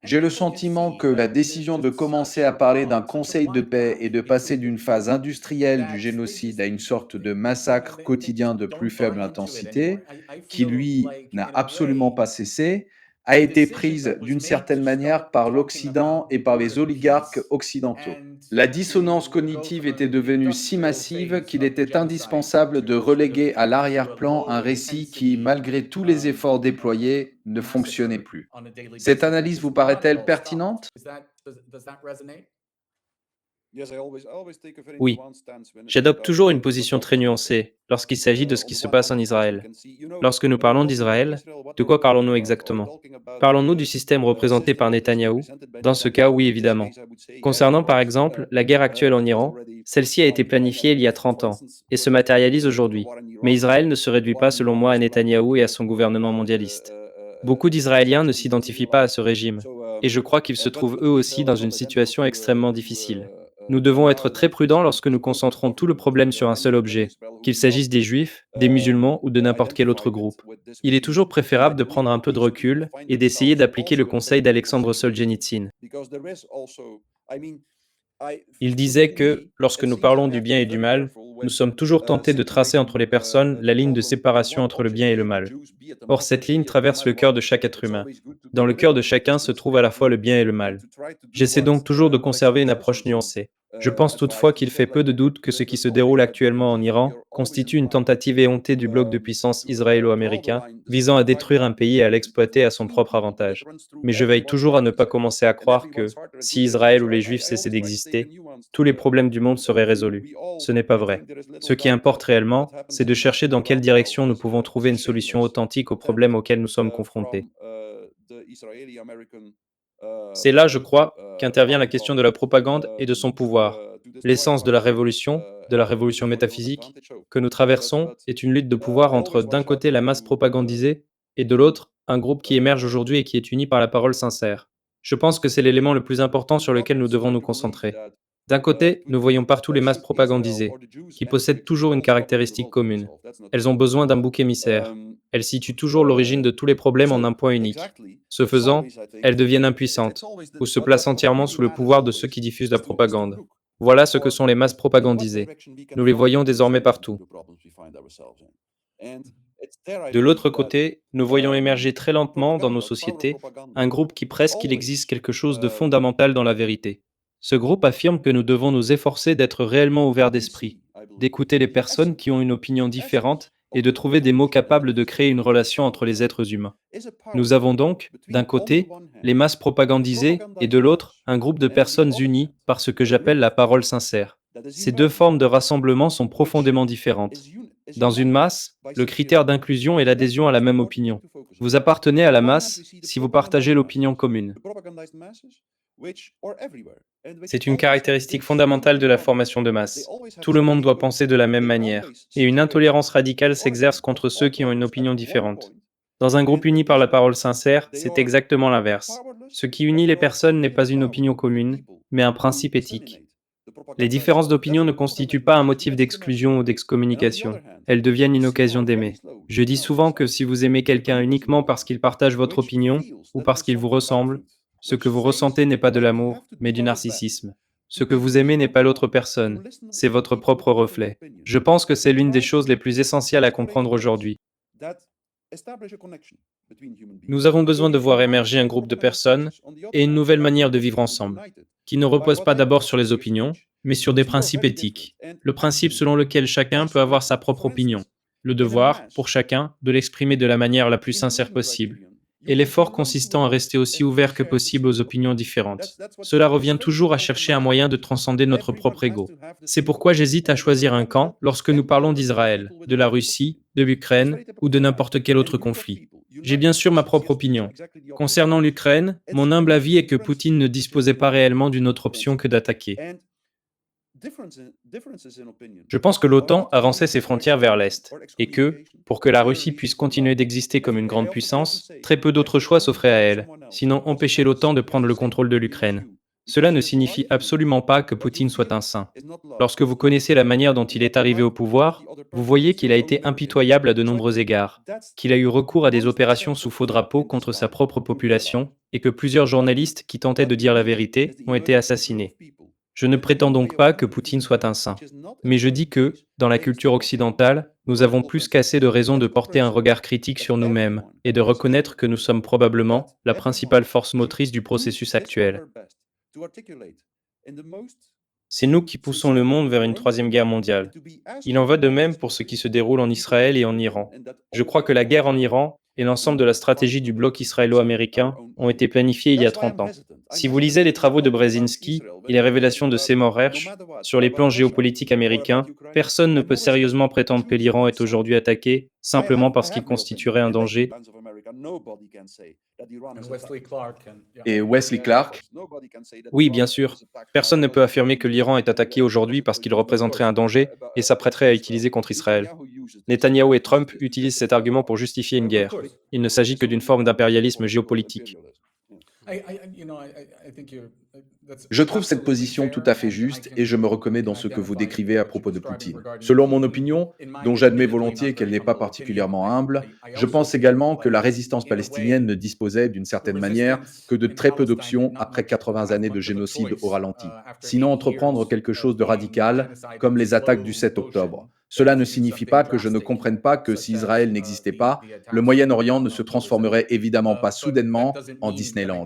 J'ai le sentiment que la décision de commencer à parler d'un conseil de paix et de passer d'une phase industrielle du génocide à une sorte de massacre quotidien de plus faible intensité, qui lui n'a absolument pas cessé, a été prise d'une certaine manière par l'Occident et par les oligarques occidentaux. La dissonance cognitive était devenue si massive qu'il était indispensable de reléguer à l'arrière-plan un récit qui, malgré tous les efforts déployés, ne fonctionnait plus. Cette analyse vous paraît-elle pertinente? Oui, j'adopte toujours une position très nuancée lorsqu'il s'agit de ce qui se passe en Israël. Lorsque nous parlons d'Israël, de quoi parlons-nous exactement? Parlons-nous du système représenté par Netanyahou? Dans ce cas, oui, évidemment. Concernant par exemple la guerre actuelle en Iran, celle-ci a été planifiée il y a 30 ans et se matérialise aujourd'hui. Mais Israël ne se réduit pas selon moi à Netanyahou et à son gouvernement mondialiste. Beaucoup d'Israéliens ne s'identifient pas à ce régime, et je crois qu'ils se trouvent eux aussi dans une situation extrêmement difficile. Nous devons être très prudents lorsque nous concentrons tout le problème sur un seul objet, qu'il s'agisse des juifs, des musulmans ou de n'importe quel autre groupe. Il est toujours préférable de prendre un peu de recul et d'essayer d'appliquer le conseil d'Alexandre Solzhenitsyn. Il disait que, lorsque nous parlons du bien et du mal, nous sommes toujours tentés de tracer entre les personnes la ligne de séparation entre le bien et le mal. Or, cette ligne traverse le cœur de chaque être humain. Dans le cœur de chacun se trouve à la fois le bien et le mal. J'essaie donc toujours de conserver une approche nuancée. Je pense toutefois qu'il fait peu de doute que ce qui se déroule actuellement en Iran constitue une tentative éhontée du bloc de puissance israélo-américain visant à détruire un pays et à l'exploiter à son propre avantage. Mais je veille toujours à ne pas commencer à croire que, si Israël ou les Juifs cessaient d'exister, tous les problèmes du monde seraient résolus. Ce n'est pas vrai. Ce qui importe réellement, c'est de chercher dans quelle direction nous pouvons trouver une solution authentique aux problèmes auxquels nous sommes confrontés. C'est là, je crois, qu'intervient la question de la propagande et de son pouvoir. L'essence de la révolution métaphysique, que nous traversons est une lutte de pouvoir entre, d'un côté, la masse propagandisée et de l'autre, un groupe qui émerge aujourd'hui et qui est uni par la parole sincère. Je pense que c'est l'élément le plus important sur lequel nous devons nous concentrer. D'un côté, nous voyons partout les masses propagandisées, qui possèdent toujours une caractéristique commune. Elles ont besoin d'un bouc émissaire. Elles situent toujours l'origine de tous les problèmes en un point unique. Ce faisant, elles deviennent impuissantes, ou se placent entièrement sous le pouvoir de ceux qui diffusent la propagande. Voilà ce que sont les masses propagandisées. Nous les voyons désormais partout. De l'autre côté, nous voyons émerger très lentement dans nos sociétés un groupe qui presse qu'il existe quelque chose de fondamental dans la vérité. Ce groupe affirme que nous devons nous efforcer d'être réellement ouverts d'esprit, d'écouter les personnes qui ont une opinion différente et de trouver des mots capables de créer une relation entre les êtres humains. Nous avons donc, d'un côté, les masses propagandisées et de l'autre, un groupe de personnes unies par ce que j'appelle la parole sincère. Ces deux formes de rassemblement sont profondément différentes. Dans une masse, le critère d'inclusion est l'adhésion à la même opinion. Vous appartenez à la masse si vous partagez l'opinion commune. C'est une caractéristique fondamentale de la formation de masse. Tout le monde doit penser de la même manière, et une intolérance radicale s'exerce contre ceux qui ont une opinion différente. Dans un groupe uni par la parole sincère, c'est exactement l'inverse. Ce qui unit les personnes n'est pas une opinion commune, mais un principe éthique. Les différences d'opinion ne constituent pas un motif d'exclusion ou d'excommunication. Elles deviennent une occasion d'aimer. Je dis souvent que si vous aimez quelqu'un uniquement parce qu'il partage votre opinion ou parce qu'il vous ressemble, ce que vous ressentez n'est pas de l'amour, mais du narcissisme. Ce que vous aimez n'est pas l'autre personne, c'est votre propre reflet. Je pense que c'est l'une des choses les plus essentielles à comprendre aujourd'hui. Nous avons besoin de voir émerger un groupe de personnes et une nouvelle manière de vivre ensemble, qui ne repose pas d'abord sur les opinions, mais sur des principes éthiques. Le principe selon lequel chacun peut avoir sa propre opinion. Le devoir, pour chacun, de l'exprimer de la manière la plus sincère possible. Et l'effort consistant à rester aussi ouvert que possible aux opinions différentes. Cela revient toujours à chercher un moyen de transcender notre propre ego. C'est pourquoi j'hésite à choisir un camp lorsque nous parlons d'Israël, de la Russie, de l'Ukraine ou de n'importe quel autre conflit. J'ai bien sûr ma propre opinion. Concernant l'Ukraine, mon humble avis est que Poutine ne disposait pas réellement d'une autre option que d'attaquer. Je pense que l'OTAN avançait ses frontières vers l'Est, et que, pour que la Russie puisse continuer d'exister comme une grande puissance, très peu d'autres choix s'offraient à elle, sinon empêcher l'OTAN de prendre le contrôle de l'Ukraine. Cela ne signifie absolument pas que Poutine soit un saint. Lorsque vous connaissez la manière dont il est arrivé au pouvoir, vous voyez qu'il a été impitoyable à de nombreux égards, qu'il a eu recours à des opérations sous faux drapeau contre sa propre population, et que plusieurs journalistes qui tentaient de dire la vérité ont été assassinés. Je ne prétends donc pas que Poutine soit un saint. Mais je dis que, dans la culture occidentale, nous avons plus qu'assez de raisons de porter un regard critique sur nous-mêmes et de reconnaître que nous sommes probablement la principale force motrice du processus actuel. C'est nous qui poussons le monde vers une troisième guerre mondiale. Il en va de même pour ce qui se déroule en Israël et en Iran. Je crois que la guerre en Iran et l'ensemble de la stratégie du bloc israélo-américain ont été planifiés il y a 30 ans. Si vous lisez les travaux de Brzezinski et les révélations de Seymour Hersh sur les plans géopolitiques américains, personne ne peut sérieusement prétendre que l'Iran est aujourd'hui attaqué simplement parce qu'il constituerait un danger. Et Wesley Clark, Oui, bien sûr. Personne ne peut affirmer que l'Iran est attaqué aujourd'hui parce qu'il représenterait un danger et s'apprêterait à utiliser contre Israël. Netanyahou et Trump utilisent cet argument pour justifier une guerre. Il ne s'agit que d'une forme d'impérialisme géopolitique. je trouve cette position tout à fait juste et je me reconnais dans ce que vous décrivez à propos de Poutine. Selon mon opinion, dont j'admets volontiers qu'elle n'est pas particulièrement humble, je pense également que la résistance palestinienne ne disposait d'une certaine manière que de très peu d'options après 80 années de génocide au ralenti. Sinon entreprendre quelque chose de radical, comme les attaques du 7 octobre. Cela ne signifie pas que je ne comprenne pas que si Israël n'existait pas, le Moyen-Orient ne se transformerait évidemment pas soudainement en Disneyland.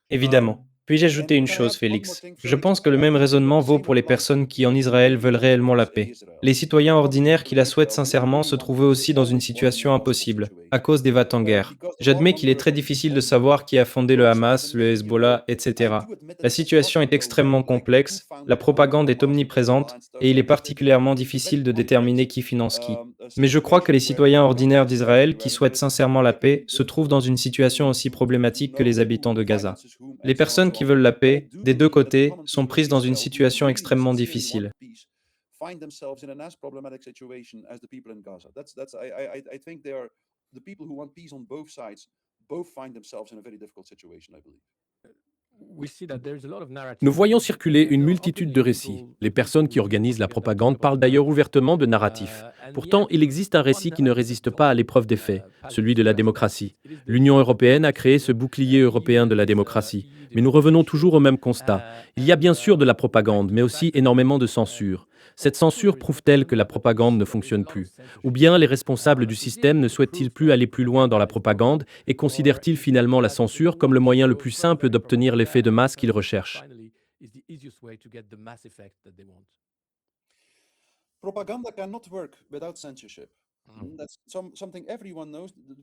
Évidemment. Puis-je ajouter une chose, Félix? Je pense que le même raisonnement vaut pour les personnes qui, en Israël, veulent réellement la paix. Les citoyens ordinaires qui la souhaitent sincèrement se trouvent eux aussi dans une situation impossible, à cause des va en guerre. J'admets qu'il est très difficile de savoir qui a fondé le Hamas, le Hezbollah, etc. La situation est extrêmement complexe, la propagande est omniprésente, et il est particulièrement difficile de déterminer qui finance qui. Mais je crois que les citoyens ordinaires d'Israël qui souhaitent sincèrement la paix se trouvent dans une situation aussi problématique que les habitants de Gaza. Les personnes qui veulent la paix, des deux côtés, sont prises dans une situation extrêmement difficile. Nous voyons circuler une multitude de récits. Les personnes qui organisent la propagande parlent d'ailleurs ouvertement de narratifs. Pourtant, il existe un récit qui ne résiste pas à l'épreuve des faits, celui de la démocratie. L'Union européenne a créé ce bouclier européen de la démocratie. Mais nous revenons toujours au même constat. Il y a bien sûr de la propagande, mais aussi énormément de censure. Cette censure prouve-t-elle que la propagande ne fonctionne plus? Ou bien les responsables du système ne souhaitent-ils plus aller plus loin dans la propagande et considèrent-ils finalement la censure comme le moyen le plus simple d'obtenir l'effet de masse qu'ils recherchent?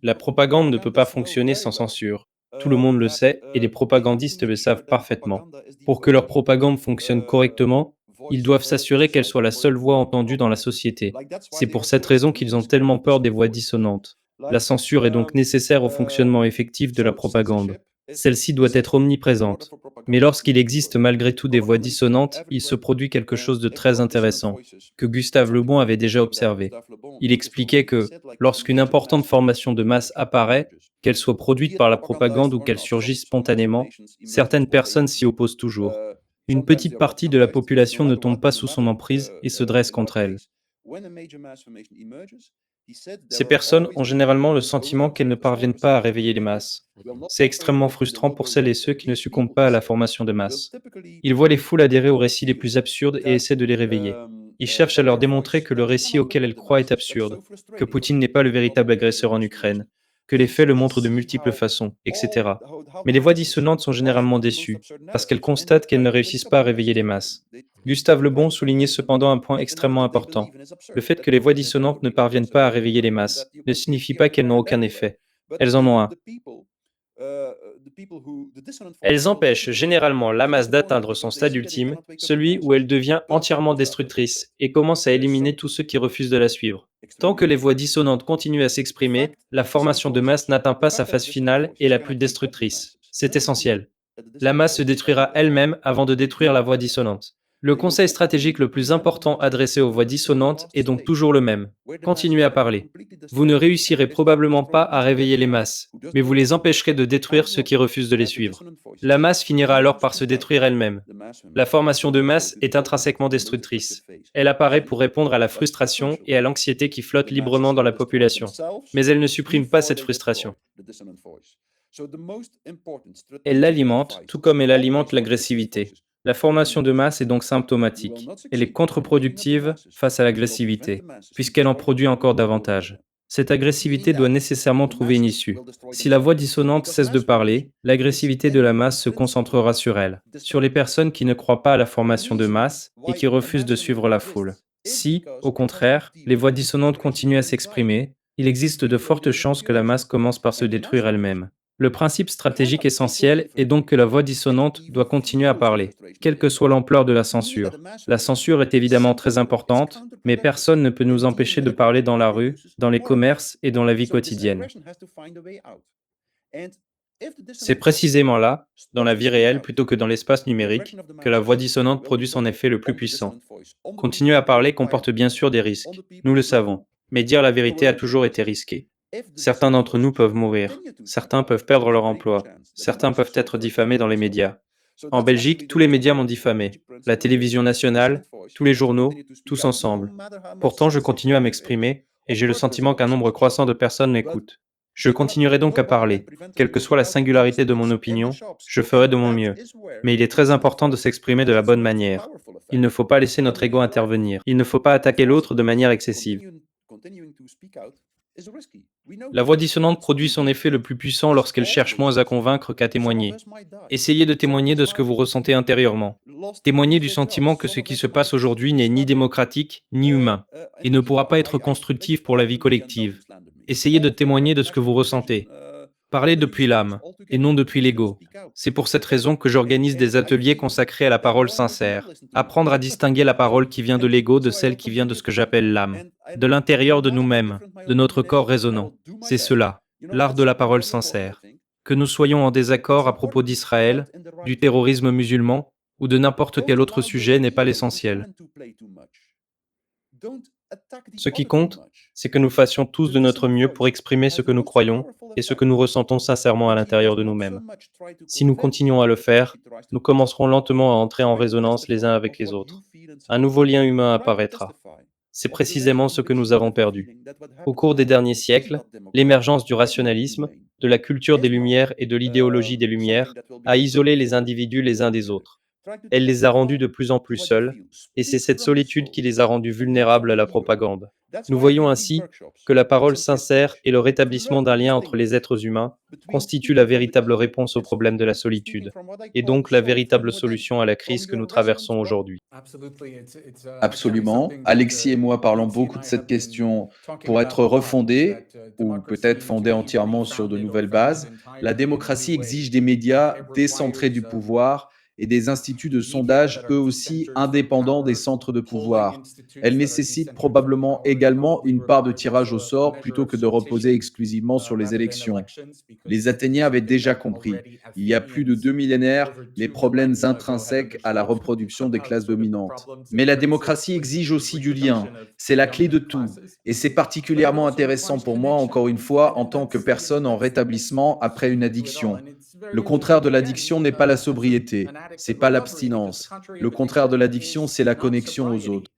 La propagande ne peut pas fonctionner sans censure. Tout le monde le sait et les propagandistes le savent parfaitement. Pour que leur propagande fonctionne correctement, ils doivent s'assurer qu'elle soit la seule voix entendue dans la société. C'est pour cette raison qu'ils ont tellement peur des voix dissonantes. La censure est donc nécessaire au fonctionnement effectif de la propagande. Celle-ci doit être omniprésente. Mais lorsqu'il existe malgré tout des voix dissonantes, il se produit quelque chose de très intéressant, que Gustave Le Bon avait déjà observé. Il expliquait que, lorsqu'une importante formation de masse apparaît, qu'elle soit produite par la propagande ou qu'elle surgisse spontanément, certaines personnes s'y opposent toujours. Une petite partie de la population ne tombe pas sous son emprise et se dresse contre elle. Ces personnes ont généralement le sentiment qu'elles ne parviennent pas à réveiller les masses. C'est extrêmement frustrant pour celles et ceux qui ne succombent pas à la formation de masse. Ils voient les foules adhérer aux récits les plus absurdes et essaient de les réveiller. Ils cherchent à leur démontrer que le récit auquel elles croient est absurde, que Poutine n'est pas le véritable agresseur en Ukraine, que les faits le montrent de multiples façons, etc. Mais les voix dissonantes sont généralement déçues, parce qu'elles constatent qu'elles ne réussissent pas à réveiller les masses. Gustave Le Bon soulignait cependant un point extrêmement important. Le fait que les voix dissonantes ne parviennent pas à réveiller les masses ne signifie pas qu'elles n'ont aucun effet. Elles en ont un. Elles empêchent généralement la masse d'atteindre son stade ultime, celui où elle devient entièrement destructrice, et commence à éliminer tous ceux qui refusent de la suivre. Tant que les voix dissonantes continuent à s'exprimer, la formation de masse n'atteint pas sa phase finale et la plus destructrice. C'est essentiel. La masse se détruira elle-même avant de détruire la voix dissonante. Le conseil stratégique le plus important adressé aux voix dissonantes est donc toujours le même. Continuez à parler. Vous ne réussirez probablement pas à réveiller les masses, mais vous les empêcherez de détruire ceux qui refusent de les suivre. La masse finira alors par se détruire elle-même. La formation de masse est intrinsèquement destructrice. Elle apparaît pour répondre à la frustration et à l'anxiété qui flottent librement dans la population. Mais elle ne supprime pas cette frustration. Elle l'alimente, tout comme elle alimente l'agressivité. La formation de masse est donc symptomatique. Elle est contre-productive face à l'agressivité, puisqu'elle en produit encore davantage. Cette agressivité doit nécessairement trouver une issue. Si la voix dissonante cesse de parler, l'agressivité de la masse se concentrera sur elle, sur les personnes qui ne croient pas à la formation de masse et qui refusent de suivre la foule. Si, au contraire, les voix dissonantes continuent à s'exprimer, il existe de fortes chances que la masse commence par se détruire elle-même. Le principe stratégique essentiel est donc que la voix dissonante doit continuer à parler, quelle que soit l'ampleur de la censure. La censure est évidemment très importante, mais personne ne peut nous empêcher de parler dans la rue, dans les commerces et dans la vie quotidienne. C'est précisément là, dans la vie réelle plutôt que dans l'espace numérique, que la voix dissonante produit son effet le plus puissant. Continuer à parler comporte bien sûr des risques, nous le savons, mais dire la vérité a toujours été risqué. Certains d'entre nous peuvent mourir, certains peuvent perdre leur emploi, certains peuvent être diffamés dans les médias. En Belgique, tous les médias m'ont diffamé, la télévision nationale, tous les journaux, tous ensemble. Pourtant, je continue à m'exprimer et j'ai le sentiment qu'un nombre croissant de personnes m'écoutent. Je continuerai donc à parler, quelle que soit la singularité de mon opinion, je ferai de mon mieux. Mais il est très important de s'exprimer de la bonne manière. Il ne faut pas laisser notre ego intervenir. Il ne faut pas attaquer l'autre de manière excessive. La voix dissonante produit son effet le plus puissant lorsqu'elle cherche moins à convaincre qu'à témoigner. Essayez de témoigner de ce que vous ressentez intérieurement. Témoignez du sentiment que ce qui se passe aujourd'hui n'est ni démocratique, ni humain, et ne pourra pas être constructif pour la vie collective. Essayez de témoigner de ce que vous ressentez. Parlez depuis l'âme, et non depuis l'ego. C'est pour cette raison que j'organise des ateliers consacrés à la parole sincère. Apprendre à distinguer la parole qui vient de l'ego de celle qui vient de ce que j'appelle l'âme, de l'intérieur de nous-mêmes, de notre corps résonnant. C'est cela, l'art de la parole sincère. Que nous soyons en désaccord à propos d'Israël, du terrorisme musulman ou de n'importe quel autre sujet n'est pas l'essentiel. Ce qui compte, c'est que nous fassions tous de notre mieux pour exprimer ce que nous croyons et ce que nous ressentons sincèrement à l'intérieur de nous-mêmes. Si nous continuons à le faire, nous commencerons lentement à entrer en résonance les uns avec les autres. Un nouveau lien humain apparaîtra. C'est précisément ce que nous avons perdu. Au cours des derniers siècles, l'émergence du rationalisme, de la culture des Lumières et de l'idéologie des Lumières a isolé les individus les uns des autres. Elle les a rendus de plus en plus seuls, et c'est cette solitude qui les a rendus vulnérables à la propagande. Nous voyons ainsi que la parole sincère et le rétablissement d'un lien entre les êtres humains constituent la véritable réponse au problème de la solitude, et donc la véritable solution à la crise que nous traversons aujourd'hui. Absolument. Alexis et moi parlons beaucoup de cette question pour être refondée ou peut-être fondée entièrement sur de nouvelles bases. La démocratie exige des médias décentrés du pouvoir et des instituts de sondage, eux aussi indépendants des centres de pouvoir. Elle nécessite probablement également une part de tirage au sort plutôt que de reposer exclusivement sur les élections. Les Athéniens avaient déjà compris, il y a plus de 2 millénaires, les problèmes intrinsèques à la reproduction des classes dominantes. Mais la démocratie exige aussi du lien, c'est la clé de tout. Et c'est particulièrement intéressant pour moi, encore une fois, en tant que personne en rétablissement après une addiction. Le contraire de l'addiction n'est pas la sobriété, c'est pas l'abstinence. Le contraire de l'addiction, c'est la connexion aux autres.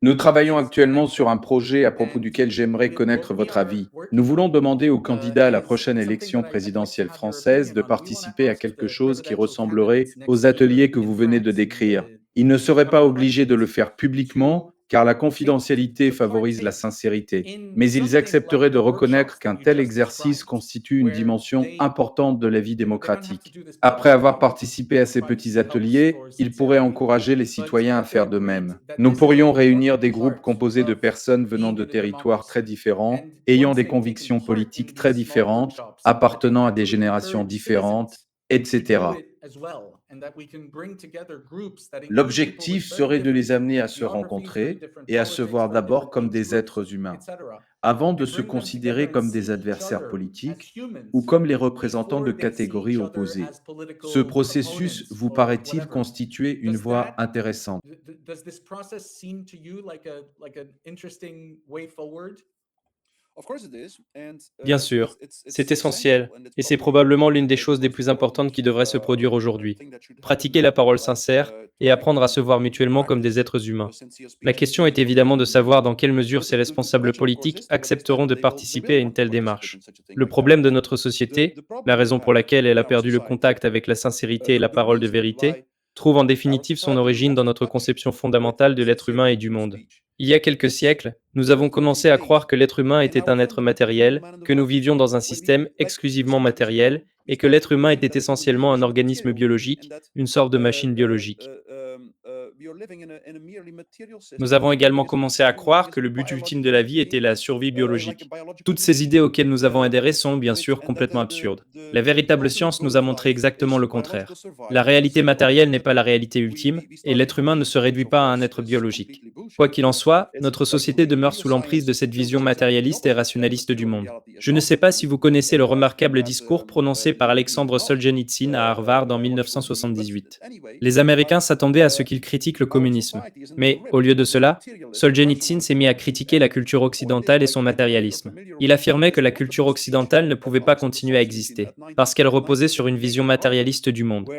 Nous travaillons actuellement sur un projet à propos duquel j'aimerais connaître votre avis. Nous voulons demander aux candidats à la prochaine élection présidentielle française de participer à quelque chose qui ressemblerait aux ateliers que vous venez de décrire. Ils ne seraient pas obligés de le faire publiquement, car la confidentialité favorise la sincérité, mais ils accepteraient de reconnaître qu'un tel exercice constitue une dimension importante de la vie démocratique. Après avoir participé à ces petits ateliers, ils pourraient encourager les citoyens à faire de même. Nous pourrions réunir des groupes composés de personnes venant de territoires très différents, ayant des convictions politiques très différentes, appartenant à des générations différentes, etc. L'objectif serait de les amener à se rencontrer et à se voir d'abord comme des êtres humains, avant de se considérer comme des adversaires politiques ou comme les représentants de catégories opposées. Ce processus vous paraît-il constituer une voie intéressante? Bien sûr, c'est essentiel, et c'est probablement l'une des choses les plus importantes qui devraient se produire aujourd'hui. Pratiquer la parole sincère et apprendre à se voir mutuellement comme des êtres humains. La question est évidemment de savoir dans quelle mesure ces responsables politiques accepteront de participer à une telle démarche. Le problème de notre société, la raison pour laquelle elle a perdu le contact avec la sincérité et la parole de vérité, trouve en définitive son origine dans notre conception fondamentale de l'être humain et du monde. Il y a quelques siècles, nous avons commencé à croire que l'être humain était un être matériel, que nous vivions dans un système exclusivement matériel, et que l'être humain était essentiellement un organisme biologique, une sorte de machine biologique. Nous avons également commencé à croire que le but ultime de la vie était la survie biologique. Toutes ces idées auxquelles nous avons adhéré sont bien sûr complètement absurdes. La véritable science nous a montré exactement le contraire. La réalité matérielle n'est pas la réalité ultime, et l'être humain ne se réduit pas à un être biologique. Quoi qu'il en soit, notre société demeure sous l'emprise de cette vision matérialiste et rationaliste du monde. Je ne sais pas si vous connaissez le remarquable discours prononcé par Alexandre Solzhenitsyn à Harvard en 1978. Les Américains s'attendaient à ce qu'il critique le communisme. Mais, au lieu de cela, Solzhenitsyn s'est mis à critiquer la culture occidentale et son matérialisme. Il affirmait que la culture occidentale ne pouvait pas continuer à exister, parce qu'elle reposait sur une vision matérialiste du monde.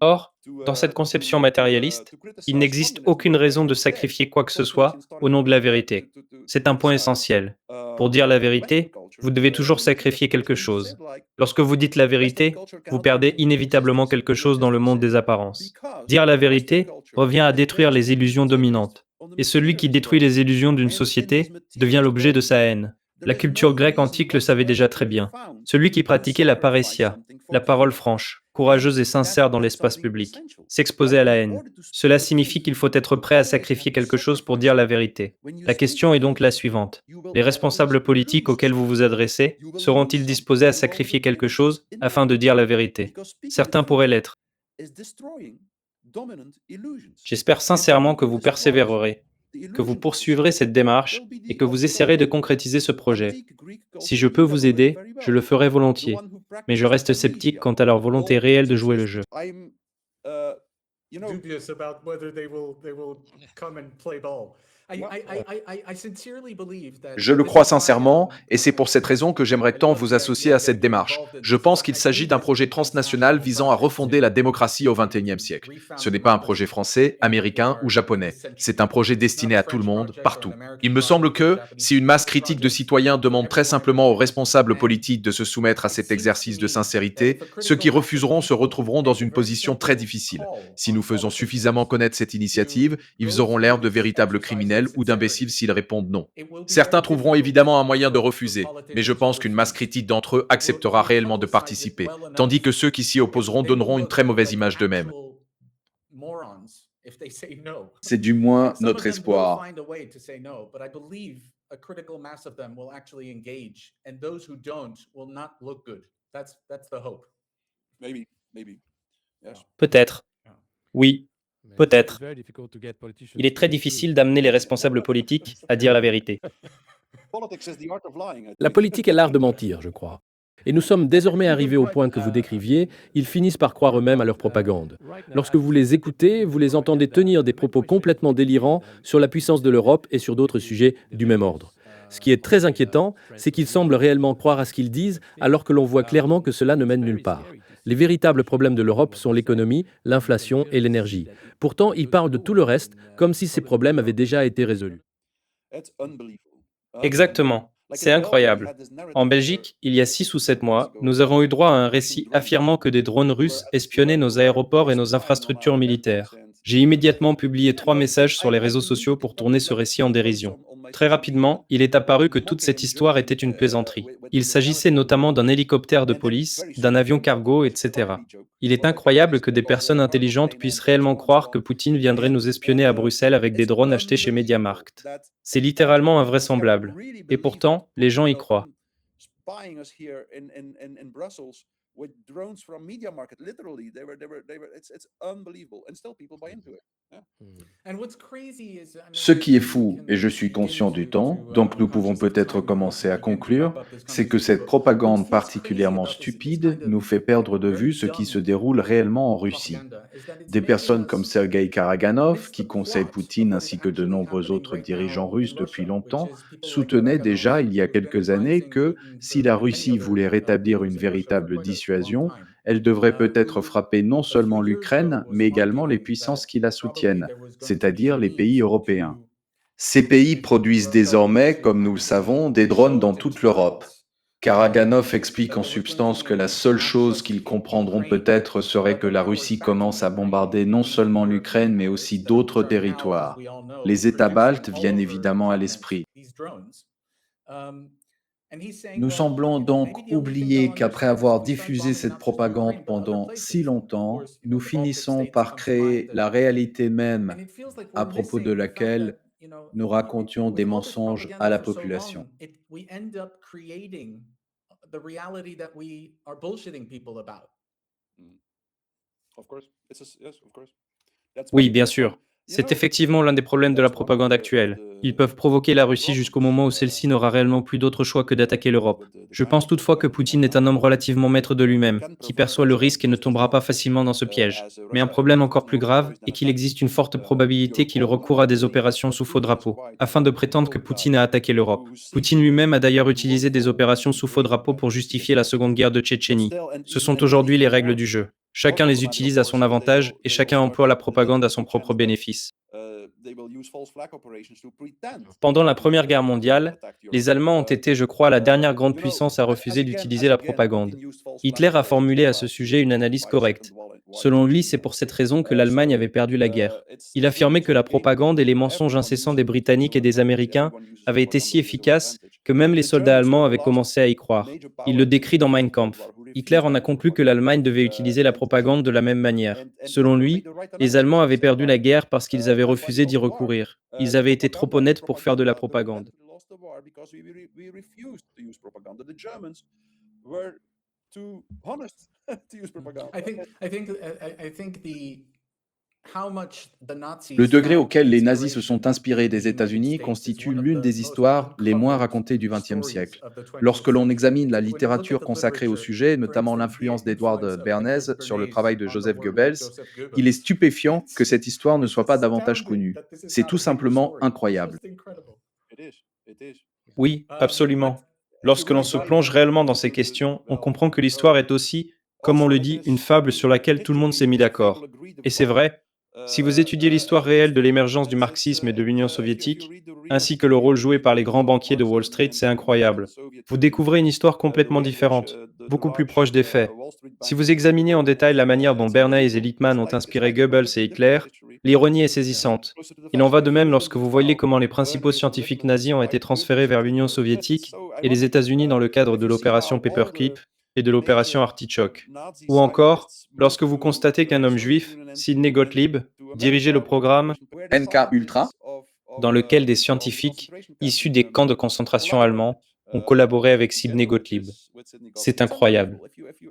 Or, dans cette conception matérialiste, il n'existe aucune raison de sacrifier quoi que ce soit au nom de la vérité. C'est un point essentiel. Pour dire la vérité, vous devez toujours sacrifier quelque chose. Lorsque vous dites la vérité, vous perdez inévitablement quelque chose dans le monde des apparences. Dire la vérité revient à détruire les illusions dominantes. Et celui qui détruit les illusions d'une société devient l'objet de sa haine. La culture grecque antique le savait déjà très bien. Celui qui pratiquait la paressia, la parole franche, courageuse et sincère dans l'espace public, s'exposait à la haine. Cela signifie qu'il faut être prêt à sacrifier quelque chose pour dire la vérité. La question est donc la suivante. Les responsables politiques auxquels vous vous adressez seront-ils disposés à sacrifier quelque chose afin de dire la vérité? Certains pourraient l'être. J'espère sincèrement que vous persévérerez, que vous poursuivrez cette démarche et que vous essaierez de concrétiser ce projet. Si je peux vous aider, je le ferai volontiers, mais je reste sceptique quant à leur volonté réelle de jouer le jeu. Je le crois sincèrement, et c'est pour cette raison que j'aimerais tant vous associer à cette démarche. Je pense qu'il s'agit d'un projet transnational visant à refonder la démocratie au XXIe siècle. Ce n'est pas un projet français, américain ou japonais. C'est un projet destiné à tout le monde, partout. Il me semble que, si une masse critique de citoyens demande très simplement aux responsables politiques de se soumettre à cet exercice de sincérité, ceux qui refuseront se retrouveront dans une position très difficile. Si nous faisons suffisamment connaître cette initiative, ils auront l'air de véritables criminels ou d'imbéciles s'ils répondent non. Certains trouveront évidemment un moyen de refuser, mais je pense qu'une masse critique d'entre eux acceptera réellement de participer, tandis que ceux qui s'y opposeront donneront une très mauvaise image d'eux-mêmes. C'est du moins notre espoir. Peut-être. Oui, peut-être. Il est très difficile d'amener les responsables politiques à dire la vérité. La politique est l'art de mentir, je crois. Et nous sommes désormais arrivés au point que vous décriviez, ils finissent par croire eux-mêmes à leur propagande. Lorsque vous les écoutez, vous les entendez tenir des propos complètement délirants sur la puissance de l'Europe et sur d'autres sujets du même ordre. Ce qui est très inquiétant, c'est qu'ils semblent réellement croire à ce qu'ils disent, alors que l'on voit clairement que cela ne mène nulle part. Les véritables problèmes de l'Europe sont l'économie, l'inflation et l'énergie. Pourtant, ils parlent de tout le reste, comme si ces problèmes avaient déjà été résolus. Exactement. C'est incroyable. En Belgique, il y a 6 ou 7 mois, nous avons eu droit à un récit affirmant que des drones russes espionnaient nos aéroports et nos infrastructures militaires. J'ai immédiatement publié 3 messages sur les réseaux sociaux pour tourner ce récit en dérision. Très rapidement, il est apparu que toute cette histoire était une plaisanterie. Il s'agissait notamment d'un hélicoptère de police, d'un avion cargo, etc. Il est incroyable que des personnes intelligentes puissent réellement croire que Poutine viendrait nous espionner à Bruxelles avec des drones achetés chez MediaMarkt. C'est littéralement invraisemblable. Et pourtant, les gens y croient. Ce qui est fou, et je suis conscient du temps, donc nous pouvons peut-être commencer à conclure, c'est que cette propagande particulièrement stupide nous fait perdre de vue ce qui se déroule réellement en Russie. Des personnes comme Sergei Karaganov, qui conseille Poutine ainsi que de nombreux autres dirigeants russes depuis longtemps, soutenaient déjà il y a quelques années que si la Russie voulait rétablir une véritable dissuasion, elle devrait peut-être frapper non seulement l'Ukraine, mais également les puissances qui la soutiennent, c'est-à-dire les pays européens. Ces pays produisent désormais, comme nous le savons, des drones dans toute l'Europe. Karaganov explique en substance que la seule chose qu'ils comprendront peut-être serait que la Russie commence à bombarder non seulement l'Ukraine, mais aussi d'autres territoires. Les États baltes viennent évidemment à l'esprit. Nous semblons donc oublier qu'après avoir diffusé cette propagande pendant si longtemps, nous finissons par créer la réalité même à propos de laquelle nous racontions des mensonges à la population. Oui, bien sûr. C'est effectivement l'un des problèmes de la propagande actuelle. Ils peuvent provoquer la Russie jusqu'au moment où celle-ci n'aura réellement plus d'autre choix que d'attaquer l'Europe. Je pense toutefois que Poutine est un homme relativement maître de lui-même, qui perçoit le risque et ne tombera pas facilement dans ce piège. Mais un problème encore plus grave est qu'il existe une forte probabilité qu'il recourt à des opérations sous faux drapeau, afin de prétendre que Poutine a attaqué l'Europe. Poutine lui-même a d'ailleurs utilisé des opérations sous faux drapeau pour justifier la seconde guerre de Tchétchénie. Ce sont aujourd'hui les règles du jeu. Chacun les utilise à son avantage et chacun emploie la propagande à son propre bénéfice. Pendant la Première Guerre mondiale, les Allemands ont été, je crois, la dernière grande puissance à refuser d'utiliser la propagande. Hitler a formulé à ce sujet une analyse correcte. Selon lui, c'est pour cette raison que l'Allemagne avait perdu la guerre. Il affirmait que la propagande et les mensonges incessants des Britanniques et des Américains avaient été si efficaces que même les soldats allemands avaient commencé à y croire. Il le décrit dans Mein Kampf. Hitler en a conclu que l'Allemagne devait utiliser la propagande de la même manière. Selon lui, les Allemands avaient perdu la guerre parce qu'ils avaient refusé d'y recourir. Ils avaient été trop honnêtes pour faire de la propagande. Le degré auquel les nazis se sont inspirés des États-Unis constitue l'une des histoires les moins racontées du XXe siècle. Lorsque l'on examine la littérature consacrée au sujet, notamment l'influence d'Edward Bernays sur le travail de Joseph Goebbels, il est stupéfiant que cette histoire ne soit pas davantage connue. C'est tout simplement incroyable. Oui, absolument. Lorsque l'on se plonge réellement dans ces questions, on comprend que l'histoire est aussi, comme on le dit, une fable sur laquelle tout le monde s'est mis d'accord. Et c'est vrai, si vous étudiez l'histoire réelle de l'émergence du marxisme et de l'Union soviétique, ainsi que le rôle joué par les grands banquiers de Wall Street, c'est incroyable. Vous découvrez une histoire complètement différente, beaucoup plus proche des faits. Si vous examinez en détail la manière dont Bernays et Lippmann ont inspiré Goebbels et Hitler, l'ironie est saisissante. Il en va de même lorsque vous voyez comment les principaux scientifiques nazis ont été transférés vers l'Union soviétique et les États-Unis dans le cadre de l'opération Paperclip et de l'opération Artichoke. Ou encore, lorsque vous constatez qu'un homme juif, Sidney Gottlieb, dirigeait le programme NK Ultra, dans lequel des scientifiques issus des camps de concentration allemands ont collaboré avec Sidney Gottlieb. C'est incroyable.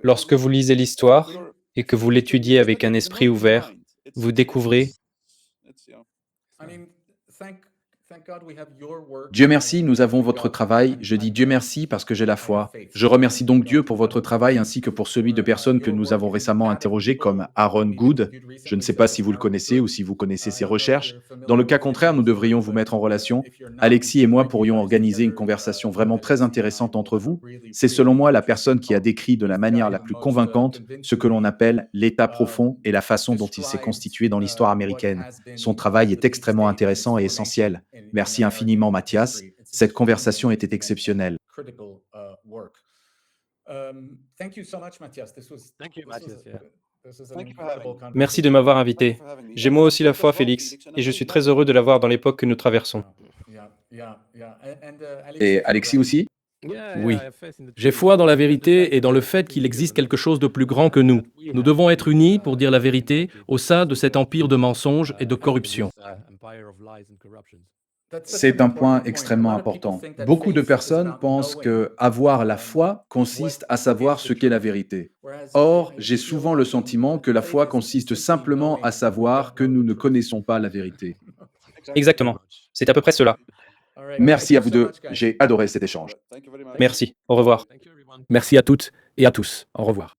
Lorsque vous lisez l'histoire et que vous l'étudiez avec un esprit ouvert, vous découvrez Dieu merci, nous avons votre travail. Je dis Dieu merci parce que j'ai la foi. Je remercie donc Dieu pour votre travail ainsi que pour celui de personnes que nous avons récemment interrogées comme Aaron Good. Je ne sais pas si vous le connaissez ou si vous connaissez ses recherches. Dans le cas contraire, nous devrions vous mettre en relation. Alexis et moi pourrions organiser une conversation vraiment très intéressante entre vous. C'est selon moi la personne qui a décrit de la manière la plus convaincante ce que l'on appelle l'état profond et la façon dont il s'est constitué dans l'histoire américaine. Son travail est extrêmement intéressant et essentiel. Merci infiniment, Mathias. Cette conversation était exceptionnelle. merci de m'avoir invité. J'ai moi aussi la foi, Félix, et je suis très heureux de l'avoir dans l'époque que nous traversons. Et Alexis aussi? Oui. J'ai foi dans la vérité et dans le fait qu'il existe quelque chose de plus grand que nous. Nous devons être unis pour dire la vérité au sein de cet empire de mensonges et de corruption. C'est un point extrêmement important. Beaucoup de personnes pensent que avoir la foi consiste à savoir ce qu'est la vérité. Or, j'ai souvent le sentiment que la foi consiste simplement à savoir que nous ne connaissons pas la vérité. Exactement. C'est à peu près cela. Merci à vous deux. J'ai adoré cet échange. Merci. Au revoir. Merci à toutes et à tous. Au revoir.